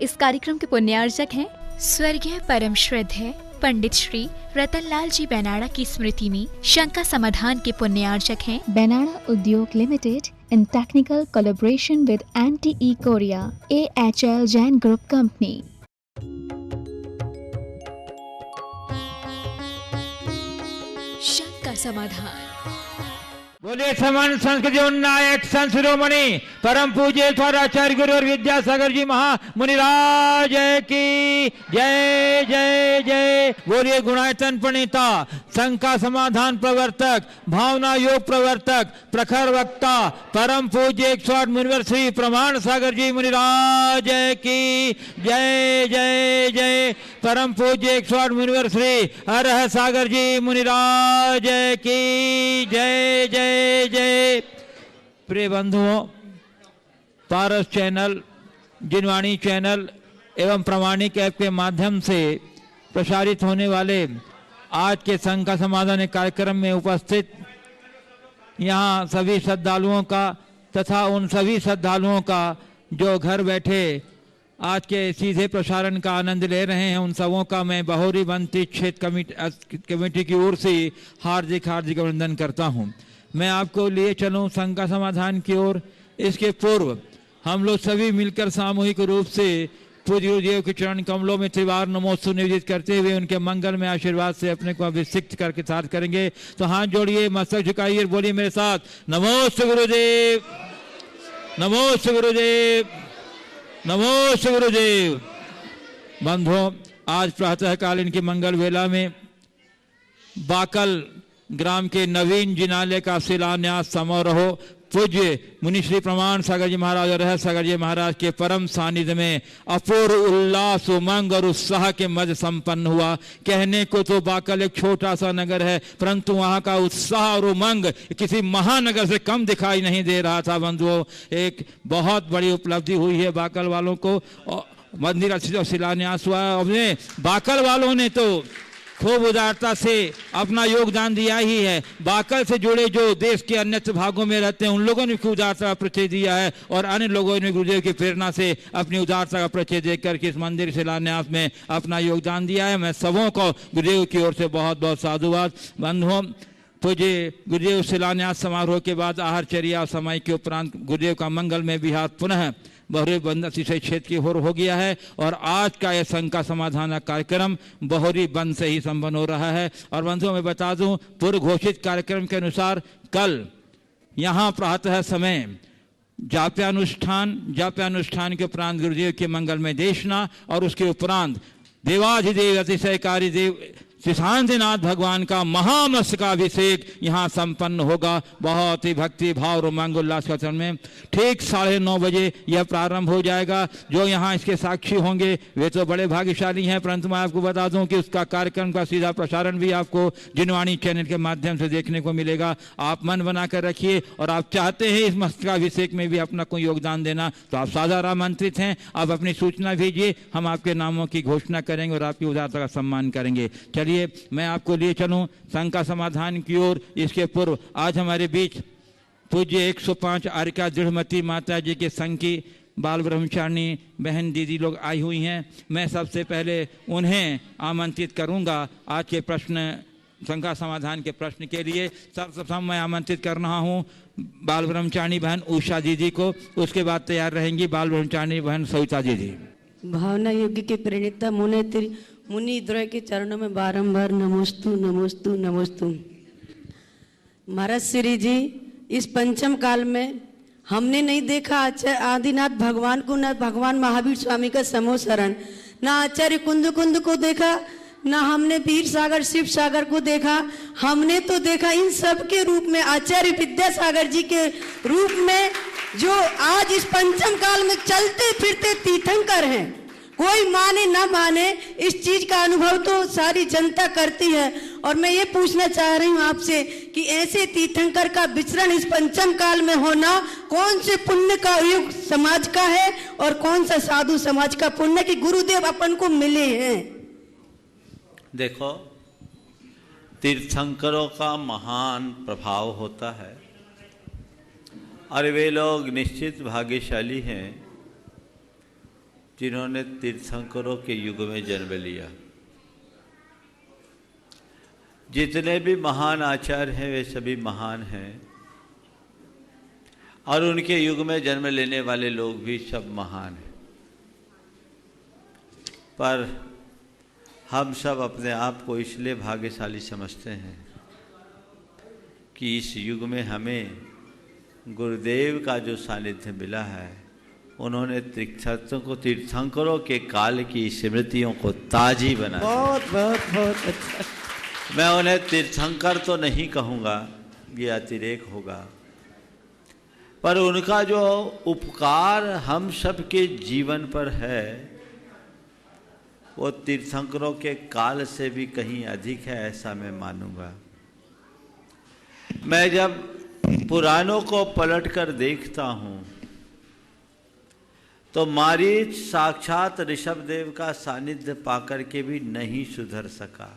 इस कार्यक्रम के पुण्यार्चक हैं स्वर्गीय परम श्रद्धेय पंडित श्री रतनलाल जी बेनाड़ा की स्मृति में शंका समाधान के पुण्यार्चक हैं बेनाड़ा उद्योग limited in technical collaboration with NTE Korea AHL Jain group company. शंका समाधान। बोलिए समान संस्कृति उन्नायक संत शिरोमणि परम पूज्य आचार्य गुरु और विद्यासागर जी महामुनिराज की जय जय जय। बोलिए गुणायतन प्रणीता शंका समाधान प्रवर्तक भावना योग प्रवर्तक प्रखर वक्ता परम पूज्य 108 मुनिवर श्री प्रमाण सागर जी मुनिराज की जय जय जय। परम पूज्य 108 मुनिवर श्री अरह सागर जी मुनिराज की जय जय जय। प्रिय बंधुओं, पारस चैनल, जिनवाणी चैनल एवं प्रमाणिक ऐप के माध्यम से प्रसारित होने वाले आज के शंका समाधान कार्यक्रम में उपस्थित यहाँ सभी श्रद्धालुओं का तथा उन सभी श्रद्धालुओं का जो घर बैठे आज के सीधे प्रसारण का आनंद ले रहे हैं, उन सबों का मैं बहोरी बंती क्षेत्र कमेटी की ओर से हार्दिक हार्दिक अभिनंदन करता हूँ। मैं आपको लिए चलूँ शंका समाधान की ओर। इसके पूर्व हम लोग सभी मिलकर सामूहिक रूप से पूज्य गुरुदेव के चरण कमलों में त्रिवार नमोस्तु निवेदित करते हुए उनके मंगल में आशीर्वाद से अपने को अभिषिक्त करके साथ करेंगे। तो हाथ जोड़िए, मस्तक झुकाइए और बोलिए मेरे साथ, नमोस्तु गुरुदेव, नमोस्तु गुरुदेव, नमोस्तु गुरुदेव। बंधुओं, आज प्रातःकालीन की मंगल वेला में बाकल ग्राम के नवीन जिनालय का शिलान्यास समारोह पूज्य मुनि श्री प्रमाण सागर जी महाराज और रह सागर जी महाराज के परम सानिध्य में अपूर्व उल्लास उमंग और उत्साह के मध्य संपन्न हुआ। कहने को तो बाकल एक छोटा सा नगर है, परंतु वहाँ का उत्साह और उमंग किसी महानगर से कम दिखाई नहीं दे रहा था। बंधुओं, एक बहुत बड़ी उपलब्धि हुई है बाकल वालों को। मंदिर शिलान्यास हुआ। अपने बाकल वालों ने तो खूब उदारता से अपना योगदान दिया ही है। बाकल से जुड़े जो देश के अन्य भागों में रहते हैं उन लोगों ने खूब उदारता का परिचय दिया है और अन्य लोगों ने गुरुदेव की प्रेरणा से अपनी उदारता का परिचय देकर के इस मंदिर शिलान्यास में अपना योगदान दिया है। मैं सबों को गुरुदेव की ओर से बहुत बहुत साधुवाद। बंधुओं, पूज्य गुरुदेव शिलान्यास समारोह के बाद आहारचर्या समय के उपरांत गुरुदेव का मंगल में विहार पुनः बहोरी बंद अतिशय क्षेत्र की ओर हो गया है और आज का यह शंका समाधान कार्यक्रम बहोरी बंद से ही संपन्न हो रहा है। और बंधुओं मैं बता दूं, पूर्व घोषित कार्यक्रम के अनुसार कल यहाँ प्रातः समय जाप्यानुष्ठान के उपरांत गुरुदेव के मंगल में देशना और उसके उपरांत देवाधिदेव अतिशयकारी देव श्री शांतिनाथ भगवान का महामस्तकाभिषेक यहाँ संपन्न होगा। बहुत ही भक्ति भाव और उमंग उल्लास के चरण में ठीक 9:30 बजे यह प्रारंभ हो जाएगा। जो यहाँ इसके साक्षी होंगे वे तो बड़े भाग्यशाली हैं, परंतु मैं आपको बता दूं कि उसका कार्यक्रम का सीधा प्रसारण भी आपको जिनवाणी चैनल के माध्यम से देखने को मिलेगा। आप मन बना कर रखिए और आप चाहते हैं इस मस्तकाभिषेक में भी अपना कोई योगदान देना तो आप सादर आमंत्रित हैं। आप अपनी सूचना भेजिए, हम आपके नामों की घोषणा करेंगे और आपकी उदारता का सम्मान करेंगे। चलिए मैं आपको लिए चलूं शंका समाधान की ओर। इसके पूर्व आज हमारे बीच पूज्य 105 आर्यका दृढ़मती माता जी के संघ की बाल ब्रह्मचारिणी बहन दीदी लोग आई हुई हैं। मैं सबसे पहले उन्हें आमंत्रित करूंगा आज के प्रश्न शंका समाधान के प्रश्न के लिए। सर्वप्रथम मैं आमंत्रित कर रहा हूं बाल ब्रह्मचारिणी बहन उषा दीदी को, उसके बाद तैयार रहेंगी बाल ब्रह्मचारिणी बहन सविता दीदी। भावना युग के प्रणेता मुनि द्वय के चरणों में बारंबार नमोस्तु नमोस्तु नमोस्तु। महाराज श्री जी, इस पंचम काल में हमने नहीं देखा आदिनाथ भगवान को, न भगवान महावीर स्वामी का समूह शरण, न आचार्य कुंद को देखा, न हमने वीर सागर शिव सागर को देखा। हमने तो देखा इन सब के रूप में आचार्य विद्यासागर जी के रूप में, जो आज इस पंचम काल में चलते फिरते तीर्थंकर हैं। कोई माने ना माने, इस चीज का अनुभव तो सारी जनता करती है। और मैं ये पूछना चाह रही हूँ आपसे कि ऐसे तीर्थंकर का विचरण इस पंचम काल में होना कौन से पुण्य का युग समाज का है और कौन सा साधु समाज का पुण्य कि गुरुदेव अपन को मिले हैं। देखो, तीर्थंकरों का महान प्रभाव होता है और वे लोग निश्चित भाग्यशाली हैं जिन्होंने तीर्थंकरों के युग में जन्म लिया। जितने भी महान आचार्य हैं वे सभी महान हैं और उनके युग में जन्म लेने वाले लोग भी सब महान हैं। पर हम सब अपने आप को इसलिए भाग्यशाली समझते हैं कि इस युग में हमें गुरुदेव का जो सानिध्य मिला है, उन्होंने तीर्थंकरों के काल की स्मृतियों को ताजी बना। बहुत बहुत बहुत अच्छा। मैं उन्हें तीर्थंकर तो नहीं कहूँगा, ये अतिरेक होगा, पर उनका जो उपकार हम सब के जीवन पर है वो तीर्थंकरों के काल से भी कहीं अधिक है, ऐसा मैं मानूंगा। मैं जब पुराणों को पलटकर देखता हूँ तो मारीच साक्षात ऋषभदेव का सानिध्य पाकर के भी नहीं सुधर सका,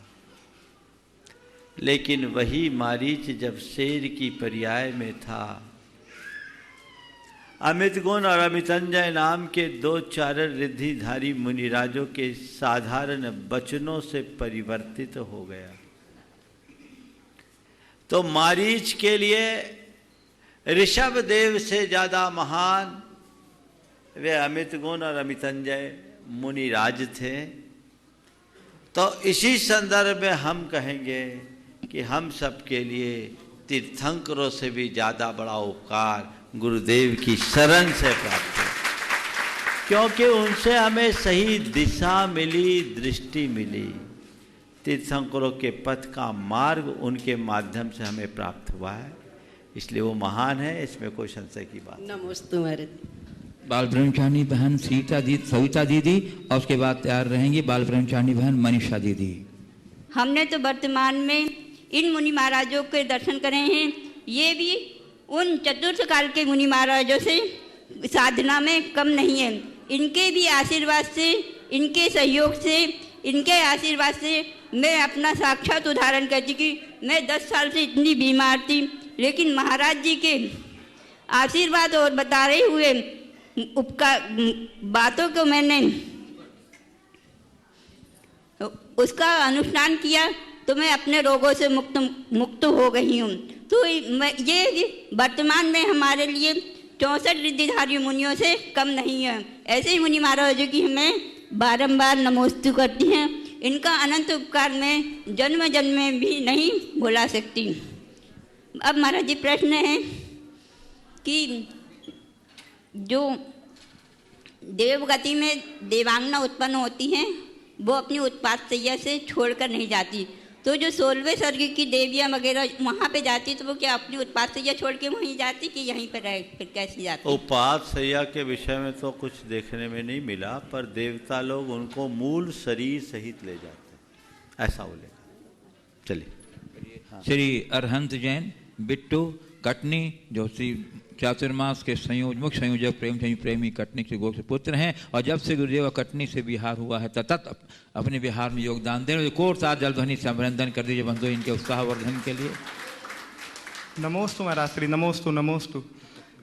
लेकिन वही मारीच जब शेर की पर्याय में था, अमित गुण और अमितंजय नाम के दो चारण रिद्धिधारी मुनिराजों के साधारण वचनों से परिवर्तित हो गया। तो मारीच के लिए ऋषभदेव से ज्यादा महान वे अमित गुण और अमितंजय मुनिराज थे। तो इसी संदर्भ में हम कहेंगे कि हम सब के लिए तीर्थंकरों से भी ज़्यादा बड़ा उपकार गुरुदेव की शरण से प्राप्त है, क्योंकि उनसे हमें सही दिशा मिली, दृष्टि मिली। तीर्थंकरों के पथ का मार्ग उनके माध्यम से हमें प्राप्त हुआ है, इसलिए वो महान है, इसमें कोई संशय की बात। नमस्ते महाराज। बाल ब्रह्मचारिणी बहन सविता दीदी और उसके बाद तैयार रहेंगी बाल ब्रह्मचारिणी बहन मनीषा दीदी। हमने तो वर्तमान में इन मुनि महाराजों के दर्शन करे हैं, ये भी उन चतुर्थ काल के मुनि महाराजों से साधना में कम नहीं है। इनके भी आशीर्वाद से, इनके सहयोग से, इनके आशीर्वाद से मैं अपना साक्षात उदाहरण करती कि मैं 10 साल से इतनी बीमार थी, लेकिन महाराज जी के आशीर्वाद और बता रहे हुए उपकार बातों को मैंने उसका अनुष्ठान किया तो मैं अपने रोगों से मुक्त हो गई हूँ। तो ये वर्तमान में हमारे लिए 64 रिद्धिधारी मुनियों से कम नहीं है। ऐसे ही मुनि महाराजों की हमें बारंबार नमोस्तु करती हैं। इनका अनंत उपकार में जन्म जन्म में भी नहीं भुला सकती। अब महाराज जी प्रश्न है कि जो देवगति में देवांगना उत्पन्न होती हैं वो अपनी उत्पात सैया से छोड़कर नहीं जाती, तो जो 16वें स्वर्ग की देवियाँ वगैरह वहाँ पे जाती तो वो क्या अपनी उत्पात सैया छोड़ के वहीं जाती कि यहीं पर रह फिर कैसे जाती? उत्पात सैया के विषय में तो कुछ देखने में नहीं मिला, पर देवता लोग उनको मूल शरीर सहित ले जाते, ऐसा बोलेगा। चलिए। हाँ। श्री अरहंत जैन बिट्टू कटनी जो श्री चातुर्मास के मुख्य संयोजक प्रेमी कटनी के गोत्र पुत्र हैं, और जब से गुरुदेव कटनी से बिहार हुआ है ततत अपने बिहार में योगदान देने कोर साथ जलध्वनि से अभिनंदन कर दीजिए बंधु इनके उत्साहवर्धन के लिए। नमोस्तु महाराज, नमोस्तु नमोस्तु।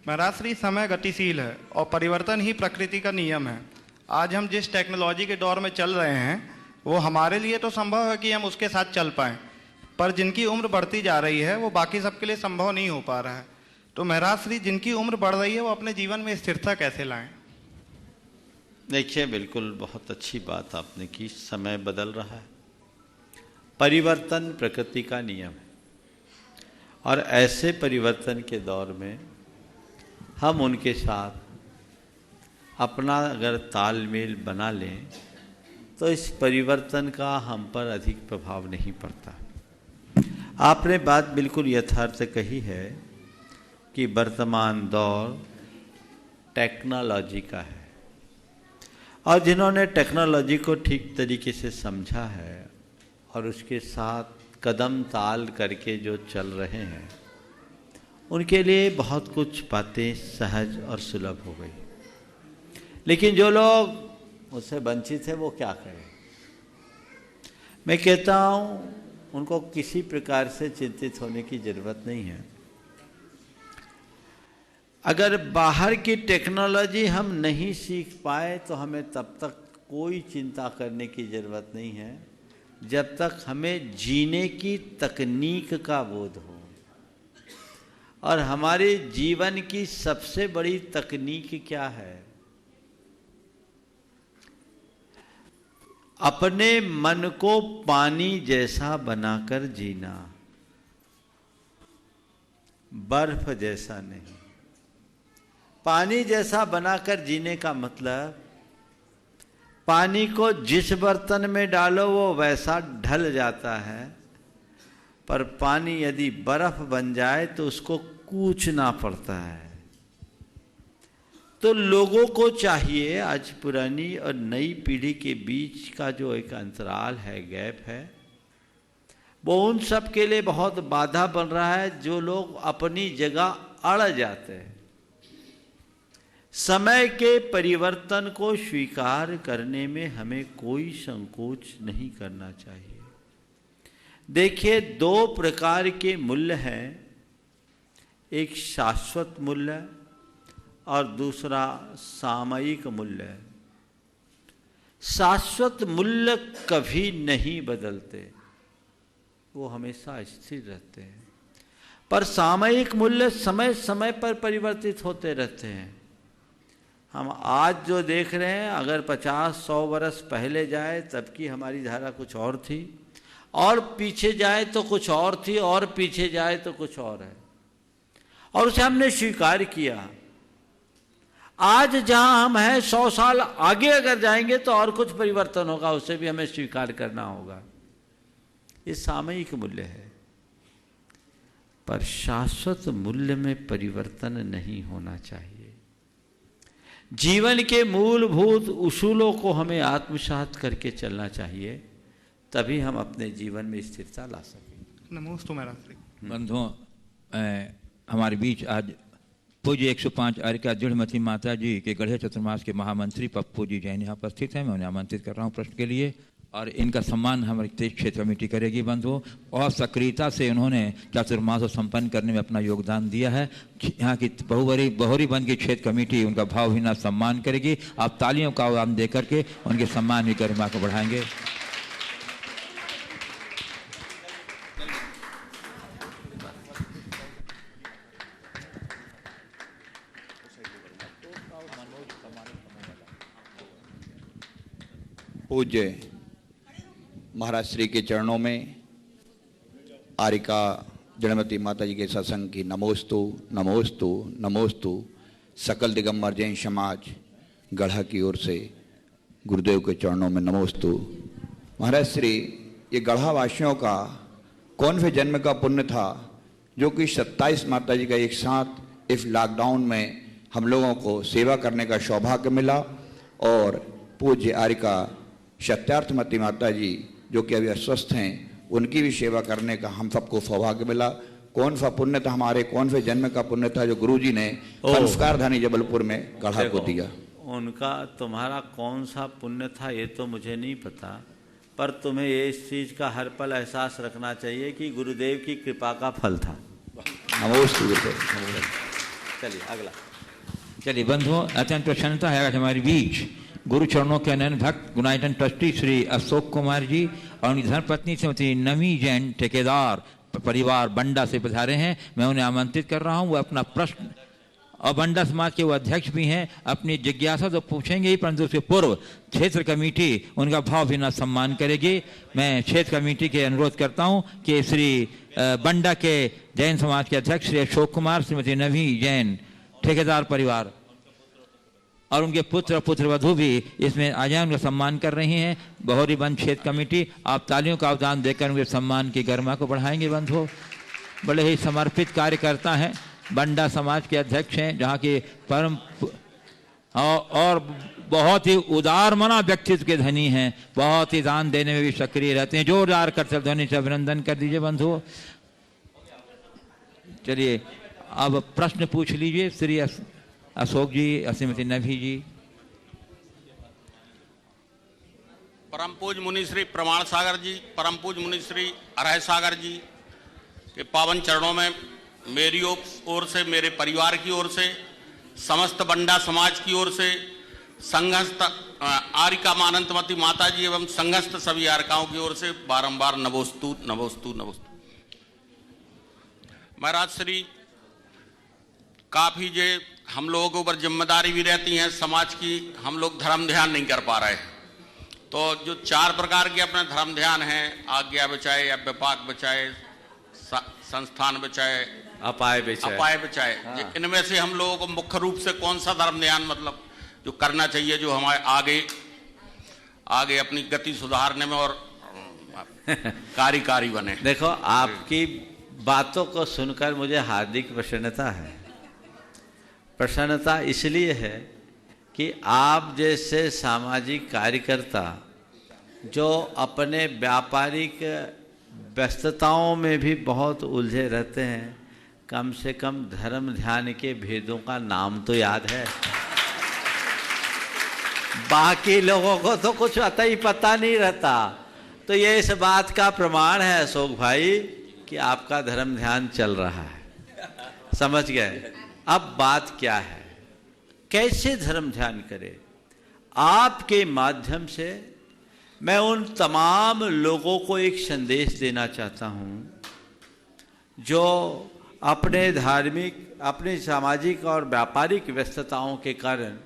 महाराज, समय गतिशील है और परिवर्तन ही प्रकृति का नियम है। आज हम जिस टेक्नोलॉजी के दौर में चल रहे हैं वो हमारे लिए तो संभव है कि हम उसके साथ चल पाएँ, पर जिनकी उम्र बढ़ती जा रही है वो बाकी सबके लिए संभव नहीं हो पा रहा है। तो महाराज श्री, जिनकी उम्र बढ़ रही है वो अपने जीवन में स्थिरता कैसे लाएं? देखिए, बिल्कुल बहुत अच्छी बात आपने की। समय बदल रहा है, परिवर्तन प्रकृति का नियम है, और ऐसे परिवर्तन के दौर में हम उनके साथ अपना अगर तालमेल बना लें तो इस परिवर्तन का हम पर अधिक प्रभाव नहीं पड़ता। आपने बात बिल्कुल यथार्थ कही है कि वर्तमान दौर टेक्नोलॉजी का है, और जिन्होंने टेक्नोलॉजी को ठीक तरीके से समझा है और उसके साथ कदम ताल करके जो चल रहे हैं, उनके लिए बहुत कुछ बातें सहज और सुलभ हो गई। लेकिन जो लोग उससे वंचित हैं वो क्या करें? मैं कहता हूँ उनको किसी प्रकार से चिंतित होने की ज़रूरत नहीं है। अगर बाहर की टेक्नोलॉजी हम नहीं सीख पाए तो हमें तब तक कोई चिंता करने की ज़रूरत नहीं है जब तक हमें जीने की तकनीक का बोध हो। और हमारे जीवन की सबसे बड़ी तकनीक क्या है? अपने मन को पानी जैसा बनाकर जीना, बर्फ जैसा नहीं। पानी जैसा बनाकर जीने का मतलब पानी को जिस बर्तन में डालो वो वैसा ढल जाता है, पर पानी यदि बर्फ बन जाए तो उसको कूचना पड़ता है। तो लोगों को चाहिए, आज पुरानी और नई पीढ़ी के बीच का जो एक अंतराल है, गैप है, वो उन सब के लिए बहुत बाधा बन रहा है जो लोग अपनी जगह अड़ जाते हैं। समय के परिवर्तन को स्वीकार करने में हमें कोई संकोच नहीं करना चाहिए। देखिए, दो प्रकार के मूल्य हैं, एक शाश्वत मूल्य और दूसरा सामयिक मूल्य है। शाश्वत मूल्य कभी नहीं बदलते, वो हमेशा स्थिर रहते हैं, पर सामयिक मूल्य समय समय पर परिवर्तित होते रहते हैं। हम आज जो देख रहे हैं, अगर 50-100 वर्ष पहले जाए तब की हमारी धारा कुछ और थी, और पीछे जाए तो कुछ और थी, और पीछे जाए तो कुछ और है, और उसे हमने स्वीकार किया। आज जहां हम हैं 100 साल आगे अगर जाएंगे तो और कुछ परिवर्तन होगा, उसे भी हमें स्वीकार करना होगा। ये सामयिक मूल्य है, पर शाश्वत मूल्य में परिवर्तन नहीं होना चाहिए। जीवन के मूलभूत उसूलों को हमें आत्मसात करके चलना चाहिए, तभी हम अपने जीवन में स्थिरता ला सकें। नमोस्तु महाराज। बंधुओं, हमारे बीच आज पूज्य 105 आर्य का दृढ़मती माता जी के गढ़े चतुर्मास के महामंत्री पप्पू जी जैन यहाँ उपस्थित हैं। मैं उन्हें आमंत्रित कर रहा हूँ प्रश्न के लिए, और इनका सम्मान हमारी तेज क्षेत्र कमेटी करेगी। बंधुओं, और सक्रियता से उन्होंने चतुर्मास को संपन्न करने में अपना योगदान दिया है। यहाँ की बहुरी बंद की क्षेत्र कमेटी उनका भावहीना सम्मान करेगी। आप तालियों का आवाज़ दे करके उनके सम्मान की गरिमा को बढ़ाएंगे। पूज्य महाराज श्री के चरणों में आरिका जड़मती माता जी के सत्संग की नमोस्तु नमोस्तु नमोस्तु सकल दिगंबर जैन समाज गढ़ा की ओर से गुरुदेव के चरणों में नमोस्तु। महाराज श्री, ये गढ़ा वासियों का कौन से जन्म का पुण्य था जो कि 27 माता जी का एक साथ इस लॉकडाउन में हम लोगों को सेवा करने का सौभाग्य मिला, और पूज्य आरिका सत्यार्थमती माता जी जो कि अभी अस्वस्थ हैं, उनकी भी सेवा करने का हम सबको सौभाग्य मिला। कौन सा पुण्य था हमारे, कौन से जन्म का पुण्य था जो गुरुजी ने संस्कारधानी जबलपुर में गढ़ा को दिया? उनका तुम्हारा कौन सा पुण्य था ये तो मुझे नहीं पता, पर तुम्हें ये इस चीज़ का हर पल एहसास रखना चाहिए कि गुरुदेव की कृपा का फल था। नमोस्तु गुरुदेव। चलिए अगला। चलिए बंधुओं, अत्यंत प्रसन्नता है आज हमारे बीच गुरु चरणों के अनन्य भक्त गुणायतन ट्रस्टी श्री अशोक कुमार जी और उनकी धर्मपत्नी श्रीमती नवी जैन ठेकेदार परिवार बंडा से पधारे हैं। मैं उन्हें आमंत्रित कर रहा हूं। वो अपना प्रश्न, और बंडा समाज के वो अध्यक्ष भी हैं, अपनी जिज्ञासा तो पूछेंगे ही, परंतु उसके पूर्व क्षेत्र कमेटी उनका भावभीना सम्मान करेगी। मैं क्षेत्र कमेटी के अनुरोध करता हूं कि श्री बंडा के जैन समाज के अध्यक्ष श्री अशोक कुमार, श्रीमती नवी जैन ठेकेदार परिवार और उनके पुत्र और पुत्रवधू भी इसमें आ जाए, उनका सम्मान कर रही हैं। बहुरी बंद क्षेत्र कमेटी, आप तालियों का अवदान देकर उनके सम्मान की गरिमा को बढ़ाएंगे। बंधुओं, बड़े ही समर्पित कार्यकर्ता हैं, बंडा समाज के अध्यक्ष हैं, जहाँ के परम और बहुत ही उदार मना व्यक्तित्व के धनी हैं, बहुत ही दान देने में भी सक्रिय रहते हैं। जोरदार करतल ध्वनि से अभिनंदन कर दीजिए बंधुओं। चलिए अब प्रश्न पूछ लीजिए श्री अशोक जी, श्रीमती नभी जी। परम पूज मुनि श्री प्रमाण सागर जी, परम पूज मुनि श्री अरह सागर जी के पावन चरणों में मेरी ओर से, मेरे परिवार की ओर से समस्त बंडा समाज की ओर से संघस्थ आरिका मानंतमती माता जी एवं संघस्थ सभी आरिकाओं की ओर से बारंबार नमोस्तु नमोस्तु नमोस्तु। महाराज श्री, काफी जे हम लोगों के ऊपर जिम्मेदारी भी रहती है समाज की, हम लोग धर्म ध्यान नहीं कर पा रहे हैं। तो जो 4 प्रकार के अपने धर्म ध्यान हैं, आज्ञा बचाए, अव्यपाक बचाए, संस्थान बचाए, अपाय बचाए, इनमें से हम लोगों को मुख्य रूप से कौन सा धर्म ध्यान मतलब जो करना चाहिए, जो हमारे आगे अपनी गति सुधारने में और कार्यकारी बने? देखो, आपकी बातों को सुनकर मुझे हार्दिक प्रसन्नता है। प्रसन्नता इसलिए है कि आप जैसे सामाजिक कार्यकर्ता जो अपने व्यापारिक व्यस्तताओं में भी बहुत उलझे रहते हैं, कम से कम धर्म ध्यान के भेदों का नाम तो याद है। बाकी लोगों को तो कुछ अता ही पता नहीं रहता। तो ये इस बात का प्रमाण है अशोक भाई कि आपका धर्म ध्यान चल रहा है। समझ गए? अब बात क्या है, कैसे धर्म ध्यान करें? आपके माध्यम से मैं उन तमाम लोगों को एक संदेश देना चाहता हूं जो अपने धार्मिक, अपनी सामाजिक और व्यापारिक व्यस्तताओं के कारण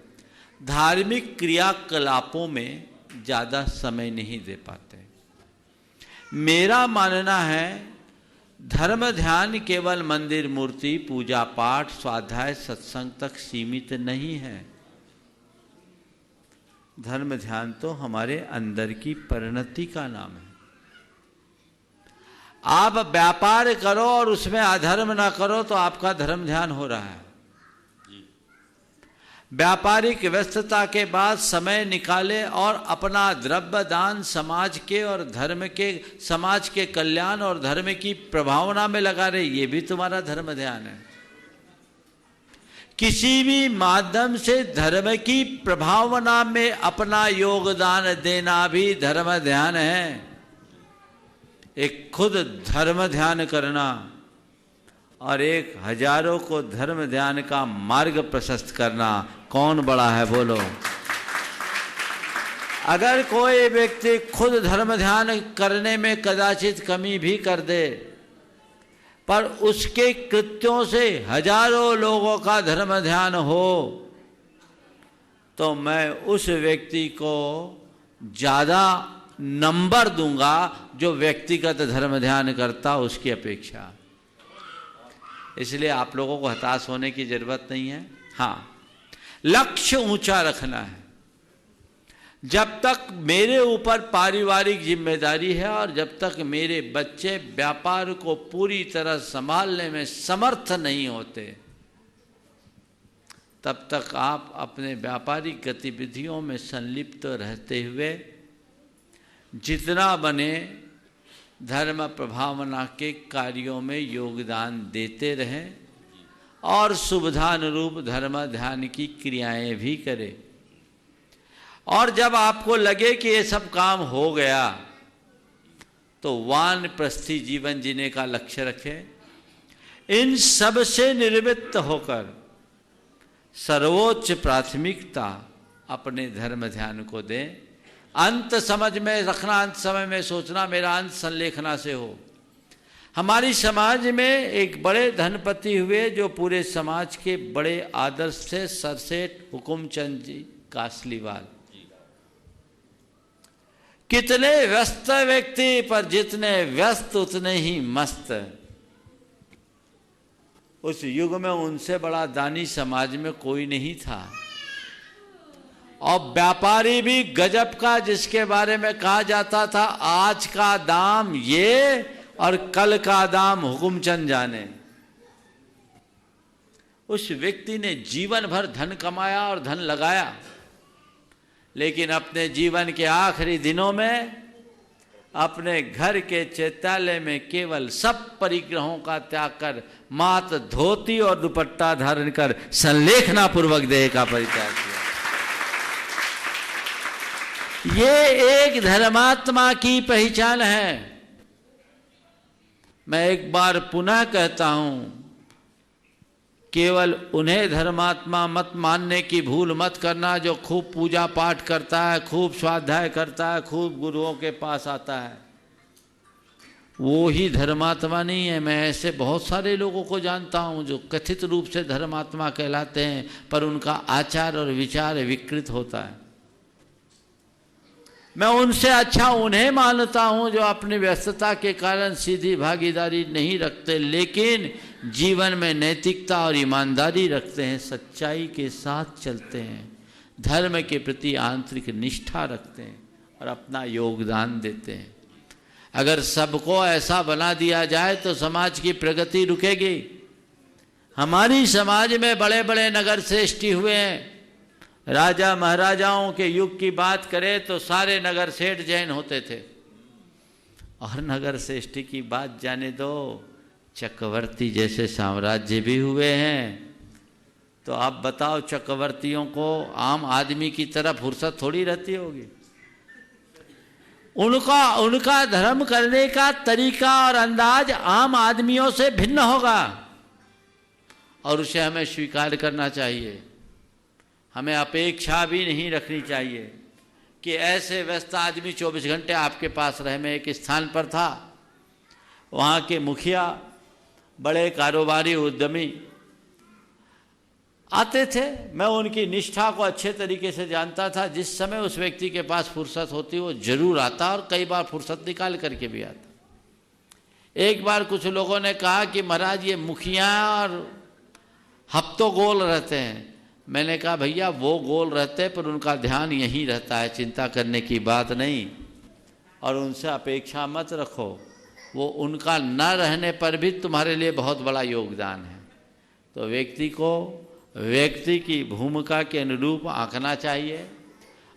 धार्मिक क्रियाकलापों में ज़्यादा समय नहीं दे पाते। मेरा मानना है धर्म ध्यान केवल मंदिर, मूर्ति, पूजा पाठ, स्वाध्याय, सत्संग तक सीमित नहीं है। धर्म ध्यान तो हमारे अंदर की परिणति का नाम है। आप व्यापार करो और उसमें अधर्म ना करो तो आपका धर्म ध्यान हो रहा है। व्यापारिक व्यस्तता के बाद समय निकाले और अपना द्रव्य दान समाज के और धर्म के, समाज के कल्याण और धर्म की प्रभावना में लगा रहे, ये भी तुम्हारा धर्म ध्यान है। किसी भी माध्यम से धर्म की प्रभावना में अपना योगदान देना भी धर्म ध्यान है। एक खुद धर्म ध्यान करना और एक हजारों को धर्म ध्यान का मार्ग प्रशस्त करना, कौन बड़ा है बोलो? अगर कोई व्यक्ति खुद धर्म ध्यान करने में कदाचित कमी भी कर दे, पर उसके कृत्यों से हजारों लोगों का धर्म ध्यान हो, तो मैं उस व्यक्ति को ज़्यादा नंबर दूंगा जो व्यक्तिगत धर्म ध्यान करता उसकी अपेक्षा। इसलिए आप लोगों को हताश होने की जरूरत नहीं है। हाँ, लक्ष्य ऊंचा रखना है। जब तक मेरे ऊपर पारिवारिक जिम्मेदारी है और जब तक मेरे बच्चे व्यापार को पूरी तरह संभालने में समर्थ नहीं होते, तब तक आप अपने व्यापारिक गतिविधियों में संलिप्त रहते हुए जितना बने धर्म प्रभावना के कार्यों में योगदान देते रहें और सुविधानुरूप धर्म ध्यान की क्रियाएं भी करें। और जब आपको लगे कि ये सब काम हो गया तो वानप्रस्थी जीवन जीने का लक्ष्य रखें। इन सब से निर्वृत्त होकर सर्वोच्च प्राथमिकता अपने धर्म ध्यान को दें। अंत समझ में रखना, अंत समय में सोचना मेरा अंत संलेखना से हो। हमारी समाज में एक बड़े धनपति हुए जो पूरे समाज के बड़े आदर्श थे, सरसेठ हुकुमचंद जी कासलीवाल। कितने व्यस्त व्यक्ति, पर जितने व्यस्त उतने ही मस्त। उस युग में उनसे बड़ा दानी समाज में कोई नहीं था। और व्यापारी भी गजब का, जिसके बारे में कहा जाता था आज का दाम ये और कल का दाम हुकुमचंद जाने। उस व्यक्ति ने जीवन भर धन कमाया और धन लगाया, लेकिन अपने जीवन के आखिरी दिनों में अपने घर के चैत्यालय में केवल सब परिग्रहों का त्याग कर मात्र धोती और दुपट्टा धारण कर संलेखना पूर्वक देह का परित्याग किया। ये एक धर्मात्मा की पहचान है। मैं एक बार पुनः कहता हूं केवल उन्हें धर्मात्मा मत मानने की भूल मत करना जो खूब पूजा पाठ करता है, खूब स्वाध्याय करता है, खूब गुरुओं के पास आता है, वो ही धर्मात्मा नहीं है। मैं ऐसे बहुत सारे लोगों को जानता हूँ जो कथित रूप से धर्मात्मा कहलाते हैं, पर उनका आचार और विचार विकृत होता है। मैं उनसे अच्छा उन्हें मानता हूँ जो अपनी व्यस्तता के कारण सीधी भागीदारी नहीं रखते, लेकिन जीवन में नैतिकता और ईमानदारी रखते हैं, सच्चाई के साथ चलते हैं, धर्म के प्रति आंतरिक निष्ठा रखते हैं और अपना योगदान देते हैं। अगर सबको ऐसा बना दिया जाए तो समाज की प्रगति रुकेगी। हमारी समाज में बड़े बड़े नगर श्रेष्ठी हुए हैं। राजा महाराजाओं के युग की बात करें तो सारे नगर सेठ जैन होते थे, और नगर श्रेष्ठी की बात जाने दो, चक्रवर्ती जैसे साम्राज्य भी हुए हैं। तो आप बताओ, चक्रवर्तियों को आम आदमी की तरह फुर्सत थोड़ी रहती होगी। उनका धर्म करने का तरीका और अंदाज आम आदमियों से भिन्न होगा, और उसे हमें स्वीकार करना चाहिए। हमें अपेक्षा भी नहीं रखनी चाहिए कि ऐसे व्यस्त आदमी 24 घंटे आपके पास रहे। मैं एक स्थान पर था, वहाँ के मुखिया बड़े कारोबारी उद्यमी आते थे। मैं उनकी निष्ठा को अच्छे तरीके से जानता था। जिस समय उस व्यक्ति के पास फुर्सत होती वो जरूर आता, और कई बार फुर्सत निकाल करके भी आता। एक बार कुछ लोगों ने कहा कि महाराज ये मुखिया और हफ्तों गोल रहते हैं। मैंने कहा भैया वो गोल रहते पर उनका ध्यान यहीं रहता है, चिंता करने की बात नहीं, और उनसे अपेक्षा मत रखो। वो उनका न रहने पर भी तुम्हारे लिए बहुत बड़ा योगदान है। तो व्यक्ति को व्यक्ति की भूमिका के अनुरूप आंकना चाहिए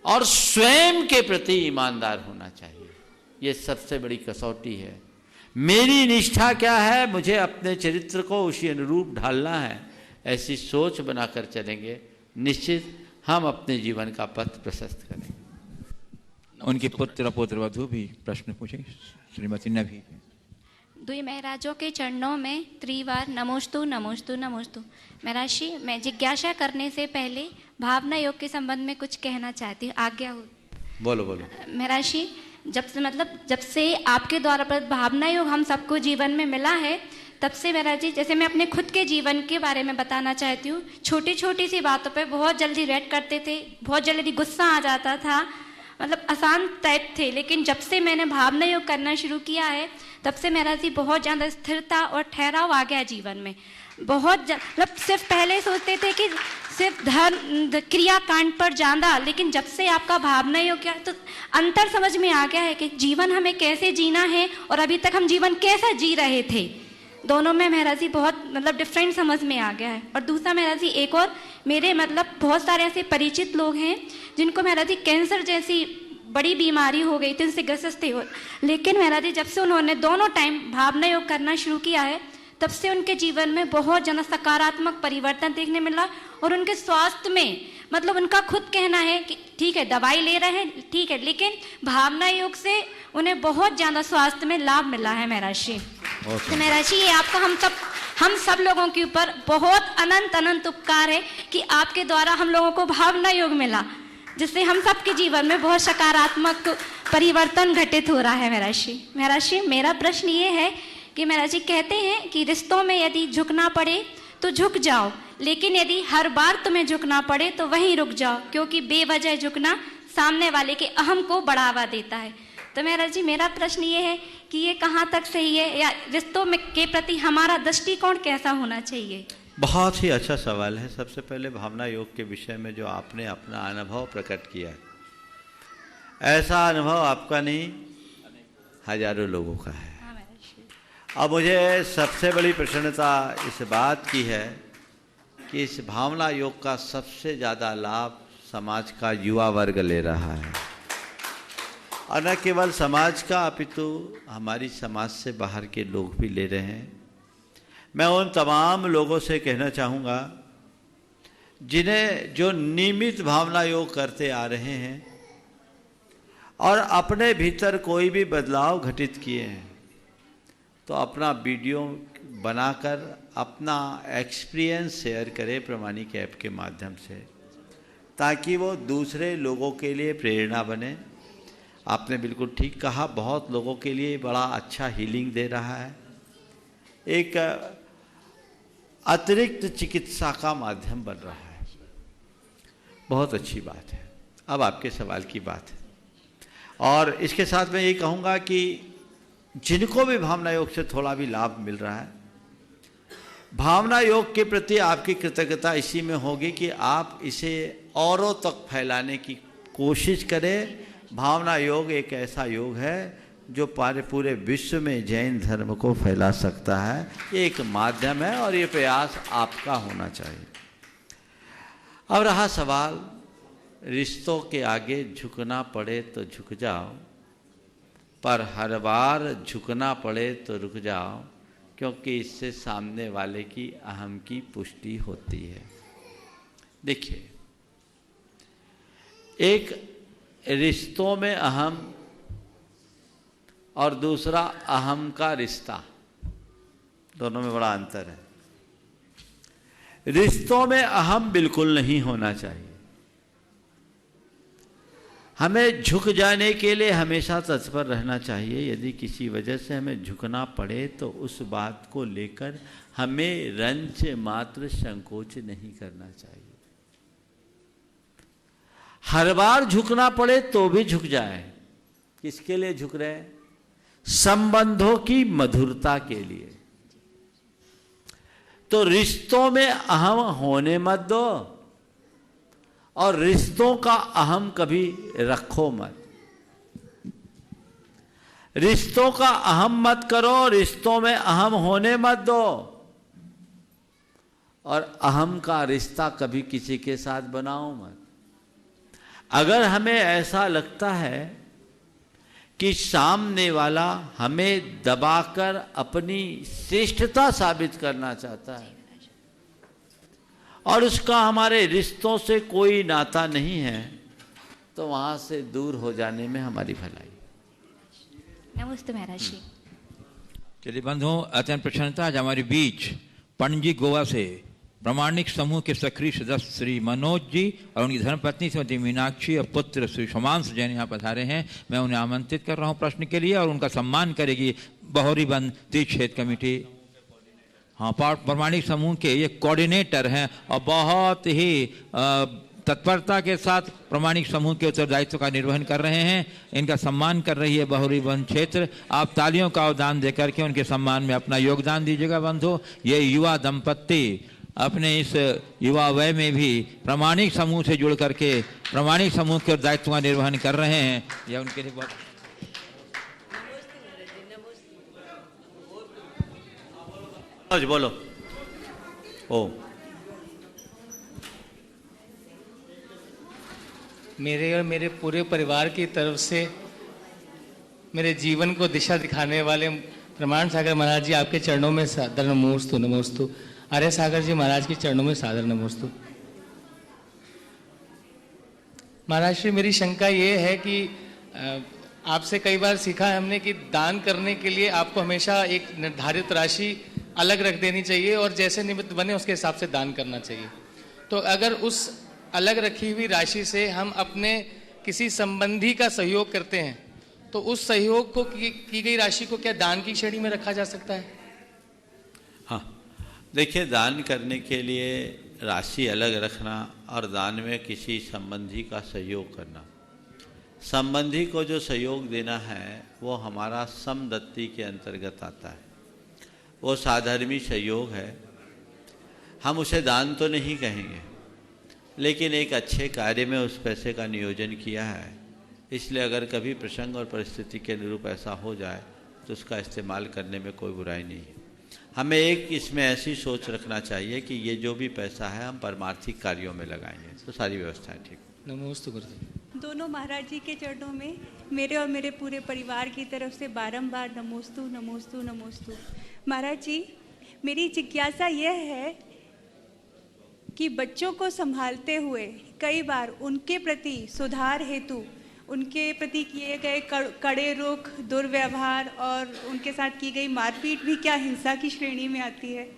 और स्वयं के प्रति ईमानदार होना चाहिए। ये सबसे बड़ी कसौटी है। मेरी निष्ठा क्या है, मुझे अपने चरित्र को उसी अनुरूप ढालना है। ऐसी सोच बनाकर चलेंगे, निश्चित हम अपने जीवन का पथ प्रशस्त करेंगे। उनकी पुत्र पुत्रवधू भी प्रश्न पूछेंगे। श्रीमती नभी। दुई महाराजों के चरणों में त्रिवार नमोस्तु नमोस्तु नमोस्तु। महर्षि, मैं जिज्ञासा करने से पहले भावना योग के संबंध में कुछ कहना चाहती हूँ, आज्ञा हो? बोलो बोलो। महर्षि, जब से आपके द्वारा पर भावना योग हम सबको जीवन में मिला है, तब से महाराज जी, जैसे मैं अपने खुद के जीवन के बारे में बताना चाहती हूँ। छोटी छोटी सी बातों पे बहुत जल्दी रिएक्ट करते थे, बहुत जल्दी गुस्सा आ जाता था, मतलब आसान टाइप थे। लेकिन जब से मैंने भावना योग करना शुरू किया है, तब से महाराज जी बहुत ज़्यादा स्थिरता और ठहराव आ गया जीवन में। बहुत मतलब सिर्फ पहले सोचते थे कि सिर्फ धर्म क्रियाकांड पर ज़्यादा, लेकिन जब से आपका भावना योग किया तो अंतर समझ में आ गया है कि जीवन हमें कैसे जीना है और अभी तक हम जीवन कैसा जी रहे थे, दोनों में महाराज जी बहुत मतलब डिफरेंट समझ में आ गया है। और दूसरा महाराज जी, एक और मेरे मतलब बहुत सारे ऐसे परिचित लोग हैं जिनको महाराज जी कैंसर जैसी बड़ी बीमारी हो गई थी, उनसे ग्रसित थे। लेकिन महाराज जी, जब से उन्होंने दोनों टाइम भावना योग करना शुरू किया है, तब से उनके जीवन में बहुत ज़्यादा सकारात्मक परिवर्तन देखने मिला। और उनके स्वास्थ्य में मतलब उनका खुद कहना है कि ठीक है दवाई ले रहे हैं, ठीक है, लेकिन भावना योग से उन्हें बहुत ज़्यादा स्वास्थ्य में लाभ मिला है महाराज जी। तो महाराज जी, ये आपका हम सब लोगों के ऊपर बहुत अनंत उपकार है कि आपके द्वारा हम लोगों को भावना योग मिला, जिससे हम सबके जीवन में बहुत सकारात्मक परिवर्तन घटित हो रहा है महाराज जी। महाराज जी, मेरा प्रश्न ये है कि महाराज जी कहते हैं कि रिश्तों में यदि झुकना पड़े तो झुक जाओ, लेकिन यदि हर बार तुम्हें झुकना पड़े तो वहीं रुक जाओ, क्योंकि बेवजह झुकना सामने वाले के अहम को बढ़ावा देता है। तो महाराज जी, मेरा प्रश्न ये है कि ये कहाँ तक सही है, या रिश्तों में के प्रति हमारा दृष्टिकोण कैसा होना चाहिए? बहुत ही अच्छा सवाल है। सबसे पहले भावना योग के विषय में जो आपने अपना अनुभव प्रकट किया है, ऐसा अनुभव आपका नहीं, हजारों लोगों का है। अब मुझे सबसे बड़ी प्रसन्नता इस बात की है कि इस भावना योग का सबसे ज़्यादा लाभ समाज का युवा वर्ग ले रहा है, और न केवल समाज का अपितु हमारी समाज से बाहर के लोग भी ले रहे हैं। मैं उन तमाम लोगों से कहना चाहूँगा जिन्हें जो नियमित भावना योग करते आ रहे हैं और अपने भीतर कोई भी बदलाव घटित किए हैं, तो अपना वीडियो बनाकर अपना एक्सपीरियंस शेयर करें प्रमाणिक ऐप के माध्यम से, ताकि वो दूसरे लोगों के लिए प्रेरणा बने। आपने बिल्कुल ठीक कहा, बहुत लोगों के लिए बड़ा अच्छा हीलिंग दे रहा है, एक अतिरिक्त चिकित्सा का माध्यम बन रहा है। बहुत अच्छी बात है। अब आपके सवाल की बात है, और इसके साथ मैं ये कहूँगा कि जिनको भी भावना योग से थोड़ा भी लाभ मिल रहा है, भावना योग के प्रति आपकी कृतज्ञता इसी में होगी कि आप इसे औरों तक फैलाने की कोशिश करें। भावना योग एक ऐसा योग है जो पूरे विश्व में जैन धर्म को फैला सकता है। ये एक माध्यम है और ये प्रयास आपका होना चाहिए। अब रहा सवाल, रिश्तों के आगे झुकना पड़े तो झुक जाओ, पर हर बार झुकना पड़े तो रुक जाओ, क्योंकि इससे सामने वाले की अहम की पुष्टि होती है। देखिए, एक रिश्तों में अहम और दूसरा अहम का रिश्ता, दोनों में बड़ा अंतर है। रिश्तों में अहम बिल्कुल नहीं होना चाहिए। हमें झुक जाने के लिए हमेशा तत्पर रहना चाहिए। यदि किसी वजह से हमें झुकना पड़े तो उस बात को लेकर हमें रंच मात्र संकोच नहीं करना चाहिए। हर बार झुकना पड़े तो भी झुक जाए। किसके लिए झुक रहे हैं? संबंधों की मधुरता के लिए। तो रिश्तों में अहम होने मत दो और रिश्तों का अहम कभी रखो मत। रिश्तों का अहम मत करो, रिश्तों में अहम होने मत दो, और अहम का रिश्ता कभी किसी के साथ बनाओ मत। अगर हमें ऐसा लगता है कि सामने वाला हमें दबाकर अपनी श्रेष्ठता साबित करना चाहता है और उसका हमारे रिश्तों से कोई नाता नहीं है, तो वहां से दूर हो जाने में हमारी भलाई। नमस्ते महाराज जी। चलिए बंधुओं, अत्यंत प्रसन्नता आज हमारे बीच पंडित जी गोवा से प्रामाणिक समूह के सक्रिय सदस्य श्री मनोज जी और उनकी धर्मपत्नी श्रीमती मीनाक्षी और पुत्र श्री शमांश जैन यहाँ पधारे हैं। मैं उन्हें आमंत्रित कर रहा हूँ प्रश्न के लिए और उनका सम्मान करेगी बहोरीबंद तीर्थ क्षेत्र कमेटी। हाँ, प्रामाणिक समूह के ये कोऑर्डिनेटर हैं और बहुत ही तत्परता के साथ प्रामाणिक समूह के उत्तरदायित्व का निर्वहन कर रहे हैं। इनका सम्मान कर रही है बहोरीबंद क्षेत्र। आप तालियों का अवदान देकर के उनके सम्मान में अपना योगदान दीजिएगा। बंधु, ये युवा दंपत्ति अपने इस युवा वय में भी प्रामाणिक समूह से जुड़ करके प्रामाणिक समूह के दायित्व का निर्वहन कर रहे हैं। यह उनके लिए बहुत बोलो। ओ मेरे और मेरे पूरे परिवार की तरफ से मेरे जीवन को दिशा दिखाने वाले प्रमाण सागर महाराज जी, आपके चरणों में सादर नमोस्तु। नमोस्तु। आर्य सागर जी महाराज के चरणों में सादर नमोस्तु। महाराज श्री, मेरी शंका ये है कि आपसे कई बार सीखा है हमने कि दान करने के लिए आपको हमेशा एक निर्धारित राशि अलग रख देनी चाहिए और जैसे निमित्त बने उसके हिसाब से दान करना चाहिए। तो अगर उस अलग रखी हुई राशि से हम अपने किसी संबंधी का सहयोग करते हैं तो उस सहयोग को की गई राशि को क्या दान की श्रेणी में रखा जा सकता है? हाँ, देखिए, दान करने के लिए राशि अलग रखना और दान में किसी संबंधी का सहयोग करना, संबंधी को जो सहयोग देना है वो हमारा समदत्ति के अंतर्गत आता है। वो साधर्मी सहयोग है। हम उसे दान तो नहीं कहेंगे, लेकिन एक अच्छे कार्य में उस पैसे का नियोजन किया है, इसलिए अगर कभी प्रसंग और परिस्थिति के अनुरूप ऐसा हो जाए तो उसका इस्तेमाल करने में कोई बुराई नहीं है। हमें एक इसमें ऐसी सोच रखना चाहिए कि ये जो भी पैसा है हम परमार्थिक कार्यों में लगाएंगे, तो सारी व्यवस्थाएं ठीक। नमोस्तु गुरुदेव। दोनों महाराज जी के चरणों में मेरे और मेरे पूरे परिवार की तरफ से बारंबार नमोस्तु नमोस्तु नमोस्तु। महाराज जी, मेरी जिज्ञासा यह है कि बच्चों को संभालते हुए कई बार उनके प्रति सुधार हेतु उनके प्रति किए गए कड़े रुख, दुर्व्यवहार और उनके साथ की गई मारपीट भी क्या हिंसा की श्रेणी में आती है?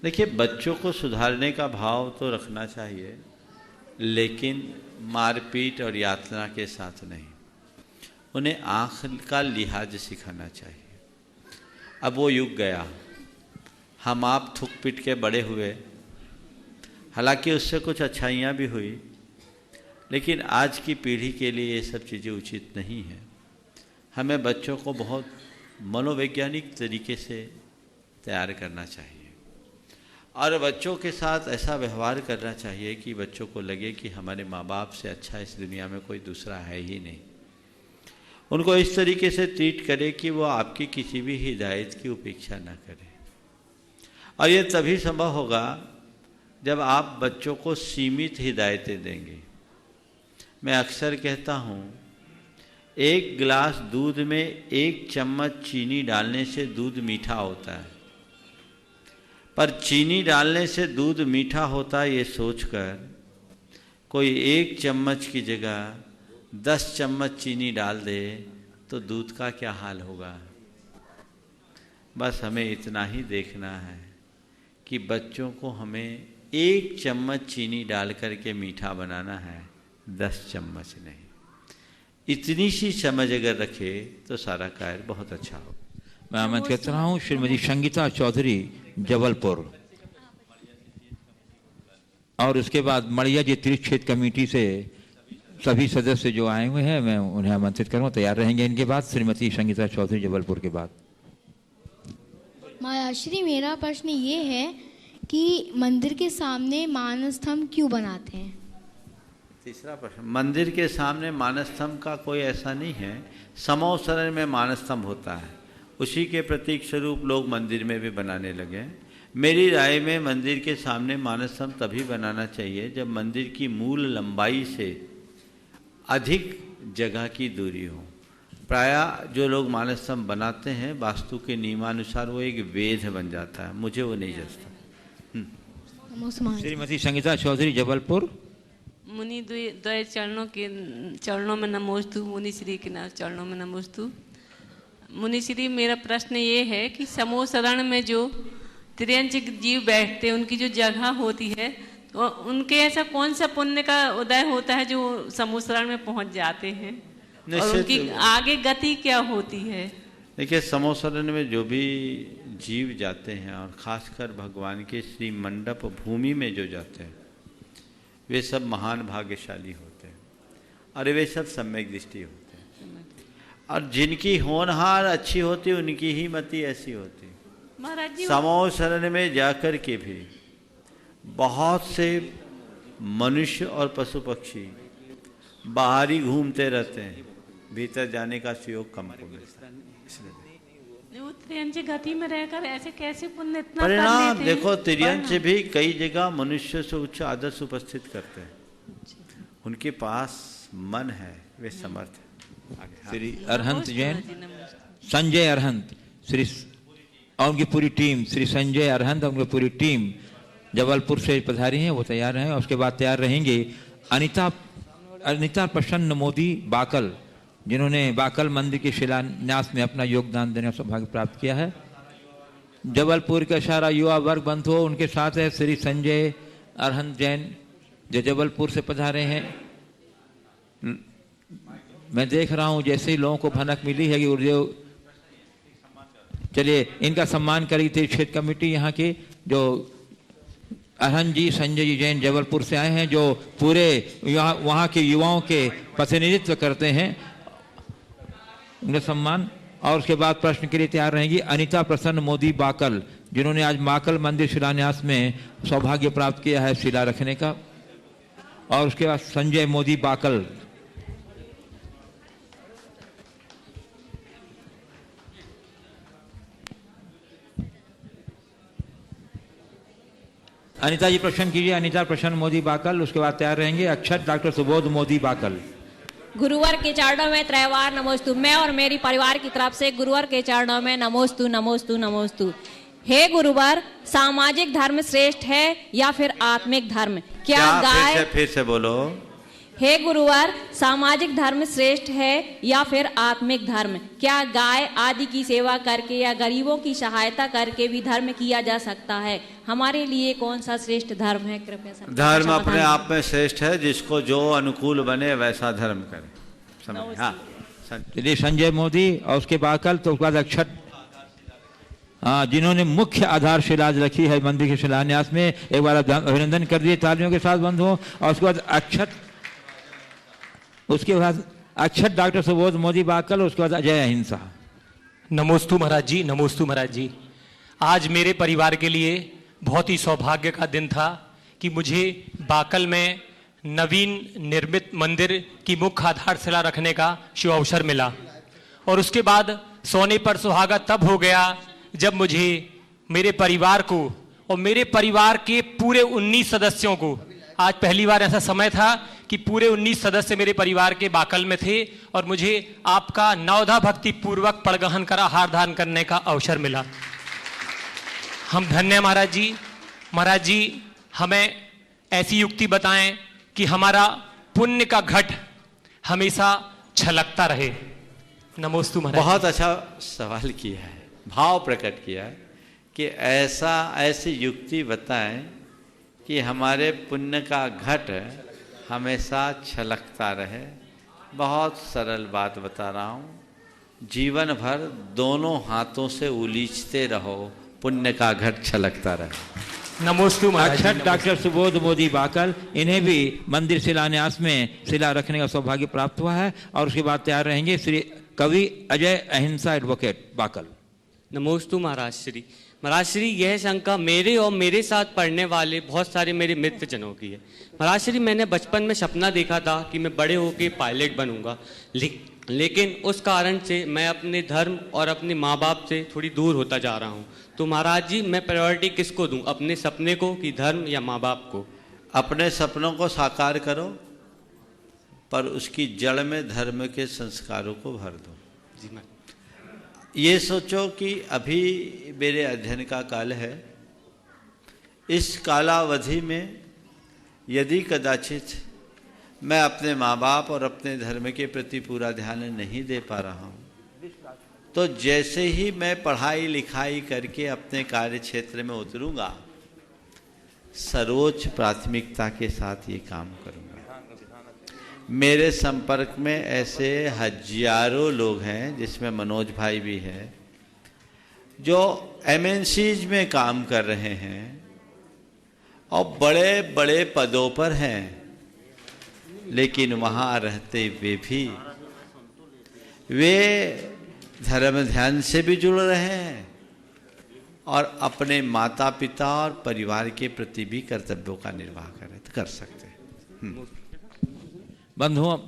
देखिए, बच्चों को सुधारने का भाव तो रखना चाहिए, लेकिन मारपीट और यातना के साथ नहीं। उन्हें आँख का लिहाज सिखाना चाहिए। अब वो युग गया, हम आप थूक पीट के बड़े हुए, हालांकि उससे कुछ अच्छाइयाँ भी हुई, लेकिन आज की पीढ़ी के लिए ये सब चीज़ें उचित नहीं है। हमें बच्चों को बहुत मनोवैज्ञानिक तरीके से तैयार करना चाहिए और बच्चों के साथ ऐसा व्यवहार करना चाहिए कि बच्चों को लगे कि हमारे माँ बाप से अच्छा इस दुनिया में कोई दूसरा है ही नहीं। उनको इस तरीके से ट्रीट करे कि वो आपकी किसी भी हिदायत की उपेक्षा ना करें। और ये तभी संभव होगा जब आप बच्चों को सीमित हिदायतें देंगे। मैं अक्सर कहता हूँ, एक गिलास दूध में 1 चम्मच चीनी डालने से दूध मीठा होता है, पर चीनी डालने से दूध मीठा होता है ये सोचकर कोई 1 चम्मच की जगह 10 चम्मच चीनी डाल दे तो दूध का क्या हाल होगा। बस हमें इतना ही देखना है कि बच्चों को हमें 1 चम्मच चीनी डाल करके मीठा बनाना है, 10 चम्मच नहीं। इतनी सी समझ अगर रखे तो सारा कार्य बहुत अच्छा हो। मैं आमंत्रित करता रहा हूँ श्रीमती संगीता चौधरी जबलपुर, और उसके बाद मड़िया जी तीर्थ क्षेत्र कमेटी से सभी सदस्य जो आए हुए हैं मैं उन्हें आमंत्रित करूँगा, तैयार रहेंगे। इनके बाद श्रीमती संगीता चौधरी जबलपुर के बाद। मायाश्री, मेरा प्रश्न ये है कि मंदिर के सामने मानस स्तंभ क्यों बनाते हैं? तीसरा प्रश्न, मंदिर के सामने मानस स्तंभ का कोई ऐसा नहीं है। समो शरण में मानस स्तंभ होता है, उसी के प्रतीक स्वरूप लोग मंदिर में भी बनाने लगे। मेरी राय में मंदिर के सामने मानस स्तंभ तभी बनाना चाहिए जब मंदिर की मूल लंबाई से अधिक जगह की दूरी हो। प्रायः जो लोग मानस स्तंभ बनाते हैं वास्तु के नियमानुसार वो एक वेद बन जाता है, मुझे वो नहीं जचता। श्रीमती संगीता चौधरी जबलपुर। मुनि द्वय चरणों में नमोस्तु, मुनि श्री के चरणों में नमोस्तु। मुनि श्री, मेरा प्रश्न ये है कि समूह शरण में जो त्रियंचिक जीव बैठते हैं उनकी जो जगह होती है, तो उनके ऐसा कौन सा पुण्य का उदय होता है जो समूह शरण में पहुंच जाते हैं, और उनकी आगे गति क्या होती है? देखिए, समूह शरण में जो भी जीव जाते हैं और खासकर भगवान के श्री मंडप भूमि में जो जाते हैं वे सब महान भाग्यशाली होते हैं और वे सब सम्यक दृष्टि होते हैं, और जिनकी होनहार अच्छी होती है उनकी ही मति ऐसी होती है। समूह शरण में जाकर के भी बहुत से मनुष्य और पशु पक्षी बाहर ही घूमते रहते हैं, भीतर जाने का सुयोग कम हो मिलता है। त्रियंच गति में रहकर ऐसे कैसे पुण्य इतना परिणाम देखो, त्रियंच भी कई जगह मनुष्य से उच्च आदर्श उपस्थित करते हैं, उनके पास मन है, वे समर्थ है। श्री अरहंत जैन, संजय अरहंत, श्री और उनकी पूरी टीम, श्री संजय अरहंत और उनकी पूरी टीम जबलपुर से पधारी हैं, वो तैयार हैं। और उसके बाद तैयार रहेंगे अनिता प्रसन्न मोदी बाकल, जिन्होंने बाकल मंदिर के शिलान्यास में अपना योगदान देने का सौभाग्य प्राप्त किया है। जबलपुर का सारा युवा वर्ग बंधु हो, उनके साथ है श्री संजय अरहंत जैन जो जबलपुर से पधारे हैं। मैं देख रहा हूं जैसे ही लोगों को भनक मिली है कि गुरुदेव, चलिए इनका सम्मान करी थी क्षेत्र कमेटी यहाँ के, जो अरहंत जी संजय जी जैन जबलपुर से आए हैं, जो पूरे वहाँ के युवाओं के प्रतिनिधित्व करते हैं, उन्हें सम्मान। और उसके बाद प्रश्न के लिए तैयार रहेंगी अनिता प्रसन्न मोदी बाकल, जिन्होंने आज माकल मंदिर शिलान्यास में सौभाग्य प्राप्त किया है शिला रखने का। और उसके बाद संजय मोदी बाकल। अनिता जी प्रश्न कीजिए, अनिता प्रसन्न मोदी बाकल। उसके बाद तैयार रहेंगे अक्षत डॉक्टर सुबोध मोदी बाकल। गुरुवर के चरणों में त्रैवार नमोस्तु। मैं और मेरी परिवार की तरफ से गुरुवर के चरणों में नमोस्तु नमोस्तु नमोस्तु। हे गुरुवर, सामाजिक धर्म श्रेष्ठ है या फिर आत्मिक धर्म? क्या गाय, फिर से बोलो। हे गुरुवर, सामाजिक धर्म श्रेष्ठ है या फिर आत्मिक धर्म? क्या गाय आदि की सेवा करके या गरीबों की सहायता करके भी धर्म किया जा सकता है? हमारे लिए कौन सा श्रेष्ठ धर्म है? कृपया धर्म अपने आप में श्रेष्ठ है, जिसको जो अनुकूल बने वैसा धर्म करे। समझ? हाँ, चलिए संजय मोदी और उसके बाकल, तो उसके बाद अक्षत, हाँ, जिन्होंने मुख्य आधारशिला रखी है मंदिर के शिलान्यास में, एक बार अभिनंदन कर दिए तालियों के साथ बंद हो। और उसके बाद अक्षत डॉक्टर सुबोध मोदी बाकल, उसके बाद अजय अहिंसा। नमोस्तु महाराज जी, नमोस्तु महाराज जी। आज मेरे परिवार के लिए बहुत ही सौभाग्य का दिन था कि मुझे बाकल में नवीन निर्मित मंदिर की मुख्य आधारशिला रखने का शुभ अवसर मिला। और उसके बाद सोने पर सुहागा तब हो गया जब मुझे मेरे परिवार को और मेरे परिवार के पूरे 19 सदस्यों को, आज पहली बार ऐसा समय था कि पूरे 19 सदस्य मेरे परिवार के बाकल में थे और मुझे आपका नवधा भक्ति पूर्वक पड़गहन कर आहार धारण करने का अवसर मिला। हम धन्य महाराज जी। महाराज जी हमें ऐसी युक्ति बताएं कि हमारा पुण्य का घट हमेशा छलकता रहे। नमोस्तु महाराज। बहुत अच्छा सवाल किया है, भाव प्रकट किया है कि ऐसी युक्ति बताएं कि हमारे पुण्य का घट हमेशा छलकता रहे। बहुत सरल बात बता रहा हूँ, जीवन भर दोनों हाथों से उलीचते रहो, पुण्य का घट छलकता रहे। नमोस्तु महाराज। अक्षत डॉक्टर सुबोध मोदी बाकल, इन्हें भी मंदिर शिलान्यास में शिला रखने का सौभाग्य प्राप्त हुआ है। और उसके बाद तैयार रहेंगे श्री कवि अजय अहिंसा एडवोकेट बाकल। नमोस्तु महाराज श्री। महाराज श्री, यह शंका मेरे और मेरे साथ पढ़ने वाले बहुत सारे मेरे मित्रजनों की है। महाराज श्री, मैंने बचपन में सपना देखा था कि मैं बड़े होकर पायलट बनूंगा, लेकिन उस कारण से मैं अपने धर्म और अपने माँ बाप से थोड़ी दूर होता जा रहा हूँ। तो महाराज जी, मैं प्रायोरिटी किसको दूँ, अपने सपने को कि धर्म या माँ बाप को? अपने सपनों को साकार करो, पर उसकी जड़ में धर्म के संस्कारों को भर दो। जी मैं ये सोचो कि अभी मेरे अध्ययन का काल है, इस कालावधि में यदि कदाचित मैं अपने माँ बाप और अपने धर्म के प्रति पूरा ध्यान नहीं दे पा रहा हूँ, तो जैसे ही मैं पढ़ाई लिखाई करके अपने कार्य क्षेत्र में उतरूँगा, सर्वोच्च प्राथमिकता के साथ ये काम करूँगा। मेरे संपर्क में ऐसे हजारों लोग हैं, जिसमें मनोज भाई भी है, जो MNCs में काम कर रहे हैं और बड़े बड़े पदों पर हैं, लेकिन वहाँ रहते हुए भी वे धर्म ध्यान से भी जुड़ रहे हैं और अपने माता पिता और परिवार के प्रति भी कर्तव्यों का निर्वाह कर सकते हैं। बंधुओं,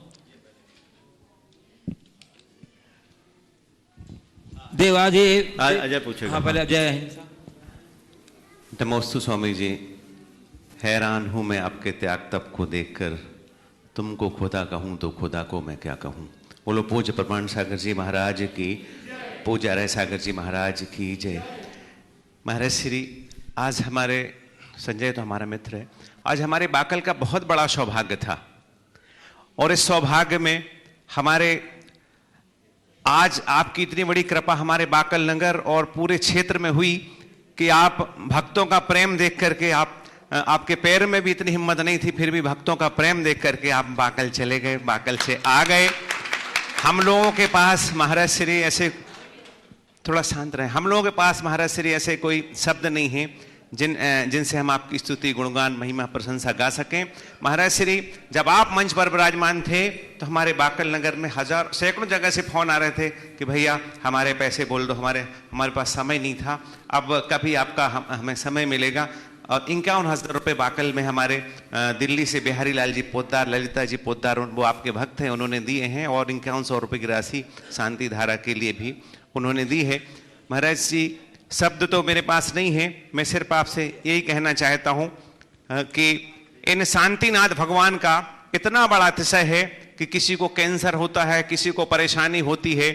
देवाजी अजय पूछेगा। हाँ, पहले अजय अहिंसा। नमोस्तु स्वामी जी। हैरान हूँ मैं आपके त्याग तप को देखकर, तुमको खुदा कहूँ तो खुदा को मैं क्या कहूँ। बोलो पूज्य प्रमाण सागर जी महाराज की, पूज्य अरय सागर जी महाराज की जय। महाराज श्री, आज हमारे संजय तो हमारा मित्र है, आज हमारे बाकल का बहुत बड़ा सौभाग्य था और इस सौभाग्य में हमारे आज आपकी इतनी बड़ी कृपा हमारे बाकल नगर और पूरे क्षेत्र में हुई कि आप भक्तों का प्रेम देख करके आपके पैर में भी इतनी हिम्मत नहीं थी, फिर भी भक्तों का प्रेम देख करके आप बाकल चले गए, बाकल से आ गए। हम लोगों के पास महाराज श्री ऐसे, थोड़ा शांत रहे, हम लोगों के पास महाराज श्री ऐसे कोई शब्द नहीं है जिनसे हम आपकी स्तुति गुणगान महिमा प्रशंसा गा सकें। महाराज श्री, जब आप मंच पर विराजमान थे तो हमारे बाकल नगर में सैकड़ों जगह से फोन आ रहे थे कि भैया हमारे पैसे बोल दो, हमारे पास समय नहीं था, अब कभी आपका हमें समय मिलेगा। और 51,000 रुपये बाकल में हमारे दिल्ली से बिहारी लाल जी पोद्दार, ललिता जी पोद्दार, वो आपके भक्त हैं, उन्होंने दिए हैं और 5100 रुपये की राशि शांति धारा के लिए भी उन्होंने दी है। महाराज जी, शब्द तो मेरे पास नहीं है, मैं सिर्फ आपसे यही कहना चाहता हूँ कि इन शांतिनाथ भगवान का इतना बड़ा अतिशय है कि किसी को कैंसर होता है, किसी को परेशानी होती है,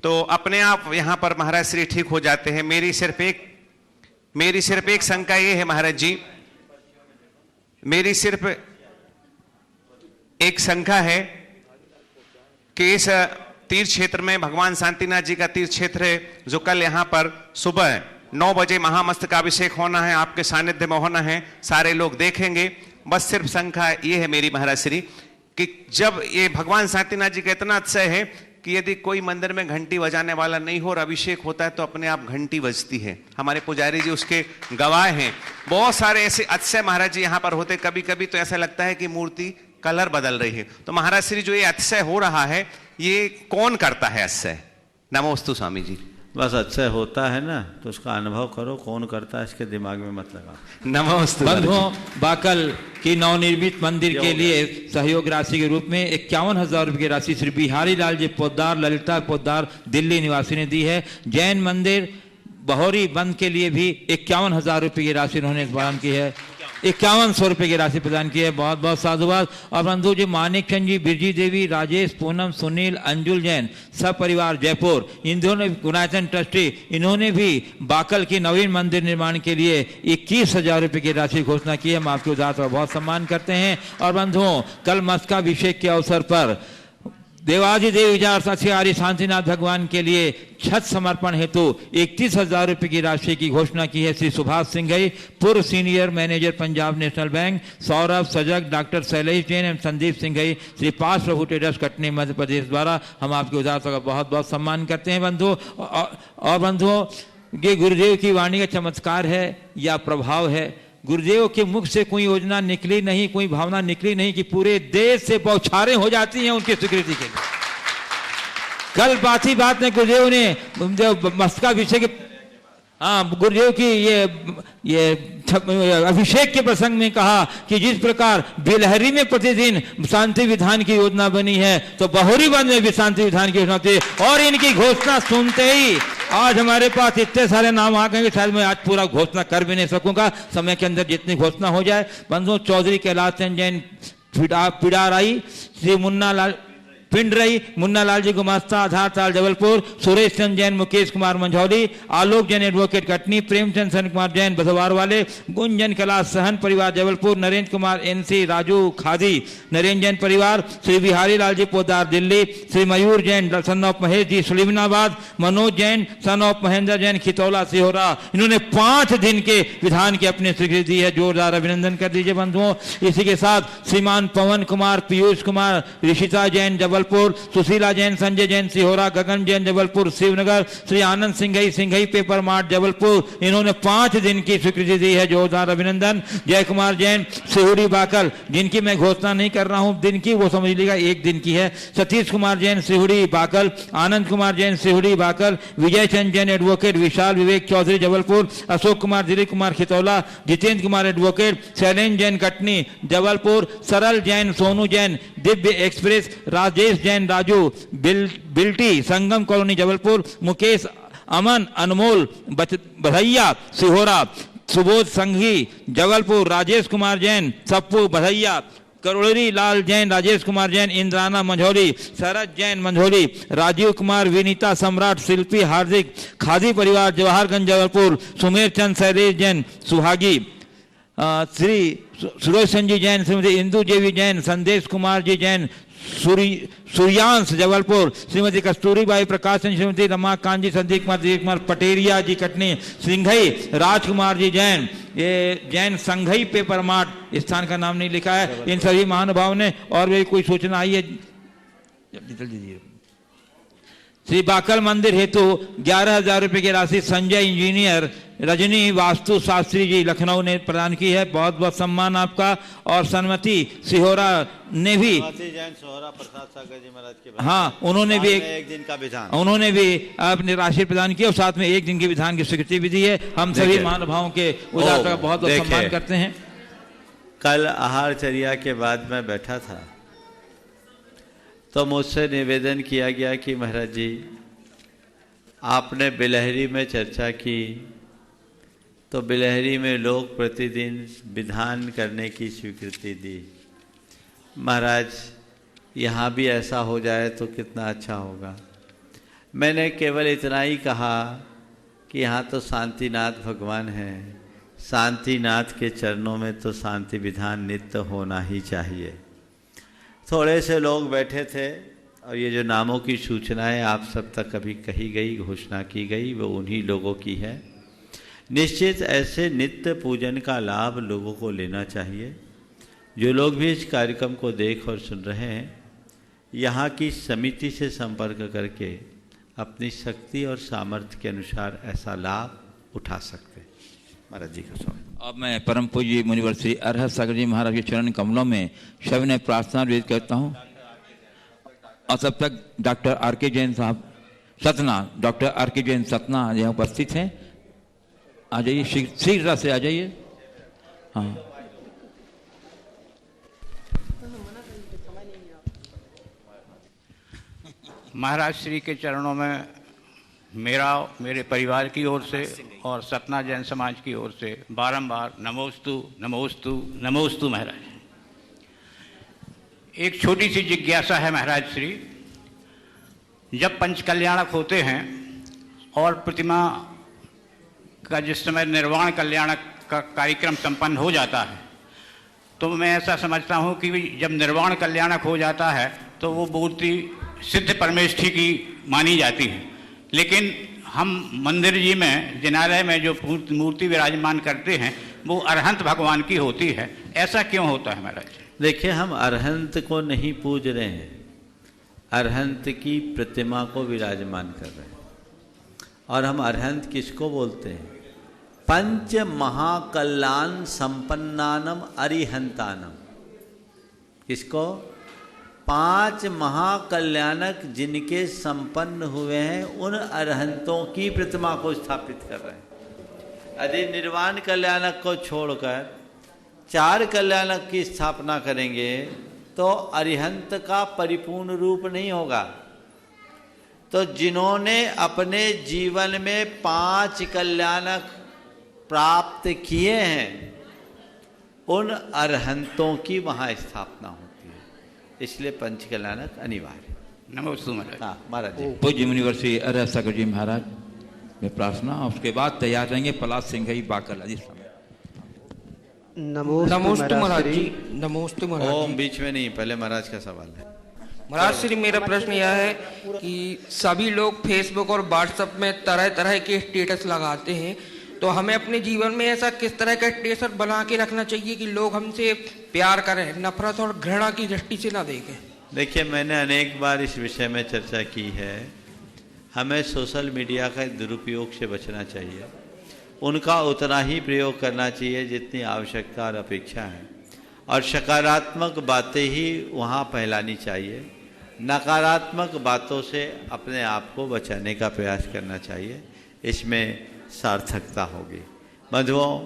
तो अपने आप यहाँ पर महाराज श्री ठीक हो जाते हैं। मेरी सिर्फ एक शंका ये है महाराज जी, मेरी सिर्फ एक शंका है कि इस तीर्थ क्षेत्र में भगवान शांतिनाथ जी का तीर्थ क्षेत्र है, जो कल यहाँ पर सुबह 9 बजे महामस्तकाभिषेक होना है, आपके सानिध्य में होना है, सारे लोग देखेंगे। बस सिर्फ शंका ये है मेरी महाराज श्री कि जब ये भगवान शांतिनाथ जी का इतना अतिशय है कि यदि कोई मंदिर में घंटी बजाने वाला नहीं हो और अभिषेक होता है तो अपने आप घंटी बजती है। हमारे पुजारी जी उसके गवाह हैं। बहुत सारे ऐसे अतिशय महाराज जी यहाँ पर होते, कभी कभी तो ऐसा लगता है कि मूर्ति कलर बदल रही है। तो महाराज श्री जो ये अतिशय हो रहा है ये कौन करता है अतिशय? नमोस्तु स्वामी जी। बस अतिशय होता है ना तो उसका अनुभव करो, कौन करता है इसके दिमाग में मत लगाओ। नमोस्तु। बंधुओं, बाकल की नवनिर्मित मंदिर के लिए सहयोग राशि के रूप में 51,000 रुपये की राशि श्री बिहारी लाल जी पोद्दार, ललिता पोद्दार, दिल्ली निवासी ने दी है। जैन मंदिर बहोरी बंद के लिए भी 51,000 रुपये की राशि उन्होंने प्रदान की है। 5100 रुपये की राशि प्रदान की है। बहुत बहुत साधुवाद। और बंधु जी मानिक चंद जी, बिरजी देवी, राजेश, पूनम, सुनील, अंजुल जैन, सब परिवार जयपुर, इन्होंने गुनायतन ट्रस्टी, इन्होंने भी बाकल की नवीन मंदिर निर्माण के लिए 21,000 रुपये की राशि घोषणा की है। हम आपके उदारता का बहुत सम्मान करते हैं। और बंधुओं, कल मस्तकाभिषेक के अवसर पर देवाधिदेव विजय आर्य शांतिनाथ भगवान के लिए छत समर्पण हेतु 31,000 रुपये की राशि की घोषणा की है श्री सुभाष सिंघई, पूर्व senior manager Punjab national bank, Saurabh सजग, डॉक्टर शैलेश जैन एवं संदीप सिंघई, श्री पास प्रभु ट्रेडर्स कटनी मध्य प्रदेश द्वारा। हम आपके उदारता का बहुत बहुत सम्मान करते हैं बंधुओं। और बंधुओं, ये गुरुदेव की वाणी का चमत्कार है या प्रभाव है। गुरुदेव के मुख से कोई योजना निकली नहीं, कोई भावना निकली नहीं कि पूरे देश से बौछारें हो जाती हैं उनकी स्वीकृति के लिए। कल बात ही बात में गुरुदेव ने जब मस्तकाभिषेक, गुरुदेव की ये अभिषेक के प्रसंग में कहा कि जिस प्रकार बिलहरी में प्रतिदिन शांति विधान की योजना बनी है तो बहोरी बंद में भी शांति विधान की योजना थी। और इनकी घोषणा सुनते ही आज हमारे पास इतने सारे नाम आ गए, शायद मैं आज पूरा घोषणा कर भी नहीं सकूंगा, समय के अंदर जितनी घोषणा हो जाए। बंधुओं, चौधरी कैलाश चंद जैन पिड़ाराई, श्री मुन्ना लाल पिंडरई, मुन्ना लाल जी गुमास्ता, आधार ताल जबलपुर, सुरेश चंद जैन, मुकेश कुमार मंझौली, आलोक जैन एडवोकेट कटनी, प्रेमचंद सन कुमार जैन बधवार वाले, गुंजन कैलाश सहन परिवार जबलपुर, नरेंद्र कुमार NC राजू खादी नरेंद्र जैन परिवार, Shri Bihari Lal ji Podar Delhi, Shri Mayur Jain son of Mahesh ji Sulimanabad, Manoj Jain son of Mahendra Jain Khitaula Sihora. इन्होंने 5 दिन के विधान की अपनी स्वीकृति दी है। जोरदार अभिनंदन कर दीजिए बंधुओं। इसी के साथ श्रीमान पवन कुमार, पीयूष कुमार, ऋषिता जैन जबलपुर, सुशीला जैन, संजय जैन सिहोरा, गगन जैन जबलपुर शिवनगर, श्री आनंद सिंघई पेपर मार्ट जबलपुर, इन्होंने 5 दिन की स्वीकृति दी है। जोरदार अभिनंदन। जय कुमार जैन सिहुड़ी बाकल, जिनकी मैं घोषणा नहीं कर रहा हूं दिन की, वो समझ लीजिएगा 1 दिन की है। सतीश कुमार जैन सिहुड़ी बाकल, आनंद कुमार जैन सिहुड़ी बाकल, विजय चंद जैन एडवोकेट, विशाल विवेक चौधरी जबलपुर, अशोक कुमार, दिलीप कुमार खितौला, जितेंद्र कुमार एडवोकेट, शैलेंद्र जैन कटनी जबलपुर, सरल जैन, सोनू जैन दिव्य एक्सप्रेस, राजेश जैन राजू बिल्टी संगम कॉलोनी जबलपुर, मुकेश अमन अनमोल बधैया सिहोरा, सुबोध संघी जबलपुर, राजेश कुमार जैन सप्पू बधैया, करोड़ी लाल जैन, राजेश कुमार जैन इंद्राना मंझौली, शरद जैन मंझौली, राजीव कुमार, विनीता सम्राट, शिल्पी हार्दिक खादी परिवार जवाहरगंज जबलपुर, सुमेर चंद शैलेश जैन सुहागी, श्री सुरेशन जी जैन, श्रीमती इंदू देवी जैन, संदेश कुमार जी जैन सूर्यांश जबलपुर, श्रीमती कस्तूरीबाई प्रकाश, श्रीमती रमाकांत जी, संदीप कुमार, दिलीप कुमार पटेरिया जी कटनी, सिंघई राजकुमार जी जैन, ये जैन संघई पेपर मार्ट, स्थान का नाम नहीं लिखा है। इन सभी महानुभाव ने। और भी कोई सूचना आई है? जल्दी दीजिए। श्री बाकल मंदिर हेतु 11,000 रुपये की राशि संजय इंजीनियर, रजनी वास्तु शास्त्री जी लखनऊ ने प्रदान की है। बहुत बहुत सम्मान आपका। और सन्मति सिहोरा ने भी, हाँ, उन्होंने भी एक दिन का विधान, उन्होंने भी अपनी राशि प्रदान की और साथ में 1 दिन के विधान की स्वीकृति भी दी है। हम सभी महानुभावों के उदारता का बहुत बहुत सम्मान करते हैं। कल आहारचर्या के बाद मैं बैठा था तो मुझसे निवेदन किया गया कि महाराज जी, आपने बिलहरी में चर्चा की तो बिलहरी में लोग प्रतिदिन विधान करने की स्वीकृति दी। महाराज, यहाँ भी ऐसा हो जाए तो कितना अच्छा होगा। मैंने केवल इतना ही कहा कि यहाँ तो शांतिनाथ भगवान हैं, शांतिनाथ के चरणों में तो शांति विधान नित्य होना ही चाहिए। थोड़े से लोग बैठे थे और ये जो नामों की सूचनाएं आप सब तक अभी कही गई, घोषणा की गई, वो उन्हीं लोगों की है। निश्चित ऐसे नित्य पूजन का लाभ लोगों को लेना चाहिए। जो लोग भी इस कार्यक्रम को देख और सुन रहे हैं, यहाँ की समिति से संपर्क करके अपनी शक्ति और सामर्थ्य के अनुसार ऐसा लाभ उठा सकते हैं। महाराज जी का स्वागत। अब मैं परम पूज्य मुनिवर्षी अरहत सागर जी महाराज के चरण कमलों में सविनय प्रार्थना वेद करता हूँ। और तब तक डॉक्टर आर के जैन साहब सतना, डॉक्टर आर के जैन सतना यहाँ उपस्थित हैं। आ जाइए, शीघ्रता से आ जाइए। हाँ, महाराज श्री के चरणों में मेरे परिवार की ओर से और सतना जैन समाज की ओर से बारंबार नमोस्तु नमोस्तु नमोस्तु। महाराज, एक छोटी सी जिज्ञासा है महाराज श्री। जब पंच कल्याणक होते हैं और प्रतिमा का जिस समय निर्वाण कल्याणक का कार्यक्रम संपन्न हो जाता है, तो मैं ऐसा समझता हूँ कि जब निर्वाण कल्याणक हो जाता है तो वो मूर्ति सिद्ध परमेष्ठी की मानी जाती है। लेकिन हम मंदिर जी में, जिनालय में जो मूर्ति विराजमान करते हैं वो अरहंत भगवान की होती है। ऐसा क्यों होता है महाराज? देखिए, हम अरहंत को नहीं पूज रहे हैं, अरहंत की प्रतिमा को विराजमान कर रहे हैं। और हम अरहंत किसको बोलते हैं? पंच महाकल्याण संपन्नानम अरिहंतानम। किसको? 5 महाकल्याणक जिनके संपन्न हुए हैं, उन अरहंतों की प्रतिमा को स्थापित कर रहे हैं। यदि निर्वाण कल्याणक को छोड़कर 4 कल्याणक की स्थापना करेंगे तो अरिहंत का परिपूर्ण रूप नहीं होगा। तो जिन्होंने अपने जीवन में 5 कल्याणक प्राप्त किए हैं, उन अरहंतों की वहाँ स्थापना होती है। इसलिए पंच कल्याणक अनिवार्य। नमोस्तु महाराज। हाँ महाराज जी। पूज्य मुनिवर्षी अरहत सागर जी महाराज में प्रार्थना, उसके बाद तैयार रहेंगे पलाश सिंह बाकल जी। नमोस्तु महाराज जी। नमोस्तु महाराज जी। बीच में नहीं, पहले महाराज का सवाल है। महाराज श्री, मेरा प्रश्न यह है कि सभी लोग फेसबुक और व्हाट्सएप में तरह तरह के स्टेटस लगाते हैं, तो हमें अपने जीवन में ऐसा किस तरह का स्टेटस बना के रखना चाहिए कि लोग हमसे प्यार करें, नफरत और घृणा की दृष्टि से ना देखें? देखिए, मैंने अनेक बार इस विषय में चर्चा की है। हमें सोशल मीडिया का दुरुपयोग से बचना चाहिए। उनका उतना ही प्रयोग करना चाहिए जितनी आवश्यकता और अपेक्षा है, और सकारात्मक बातें ही वहाँ फैलानी चाहिए। नकारात्मक बातों से अपने आप को बचाने का प्रयास करना चाहिए। इसमें सार्थकता होगी। बंधुओं,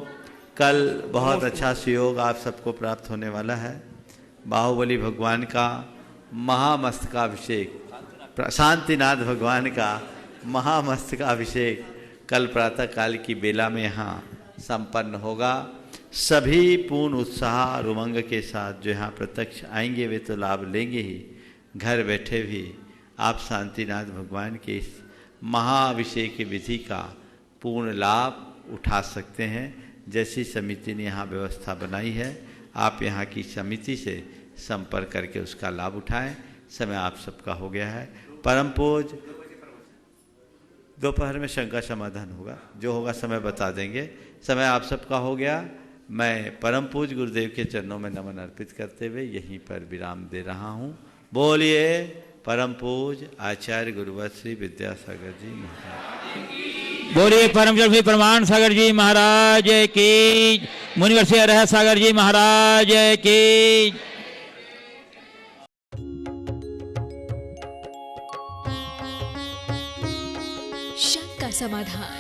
कल बहुत अच्छा सुयोग आप सबको प्राप्त होने वाला है। बाहुबली भगवान का महामस्तकाभिषेक, शांतिनाथ भगवान का महामस्तकाभिषेक कल प्रातः काल की बेला में यहाँ संपन्न होगा। सभी पूर्ण उत्साह और उमंग के साथ जो यहाँ प्रत्यक्ष आएंगे वे तो लाभ लेंगे ही, घर बैठे भी आप शांतिनाथ भगवान के इस महाअभिषेक की विधि का पूर्ण लाभ उठा सकते हैं। जैसी समिति ने यहाँ व्यवस्था बनाई है, आप यहाँ की समिति से संपर्क करके उसका लाभ उठाएं। समय आप सबका हो गया है। परम पूज दोपहर में शंका समाधान होगा, जो होगा समय बता देंगे। समय आप सबका हो गया। मैं परम पूज गुरुदेव के चरणों में नमन अर्पित करते हुए यहीं पर विराम दे रहा हूँ। बोलिए परम पूज आचार्य गुरुवत श्री विद्यासागर जी महाराज। बोलिए परम श्री प्रमाण सागर जी महाराज की, मुनिवर्षी अरहत सागर जी महाराज की। शंका समाधान।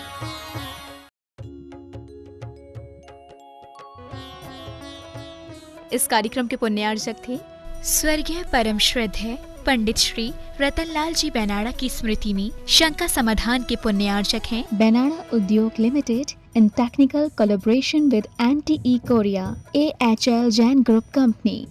इस कार्यक्रम के पुण्यार्चक थे स्वर्गीय परम श्रद्धेय पंडित श्री रतनलाल जी बेनाड़ा की स्मृति में शंका समाधान के पुण्यार्चक हैं बेनाड़ा उद्योग limited in technical collaboration with NTE Korea, AHL Jain Group Company.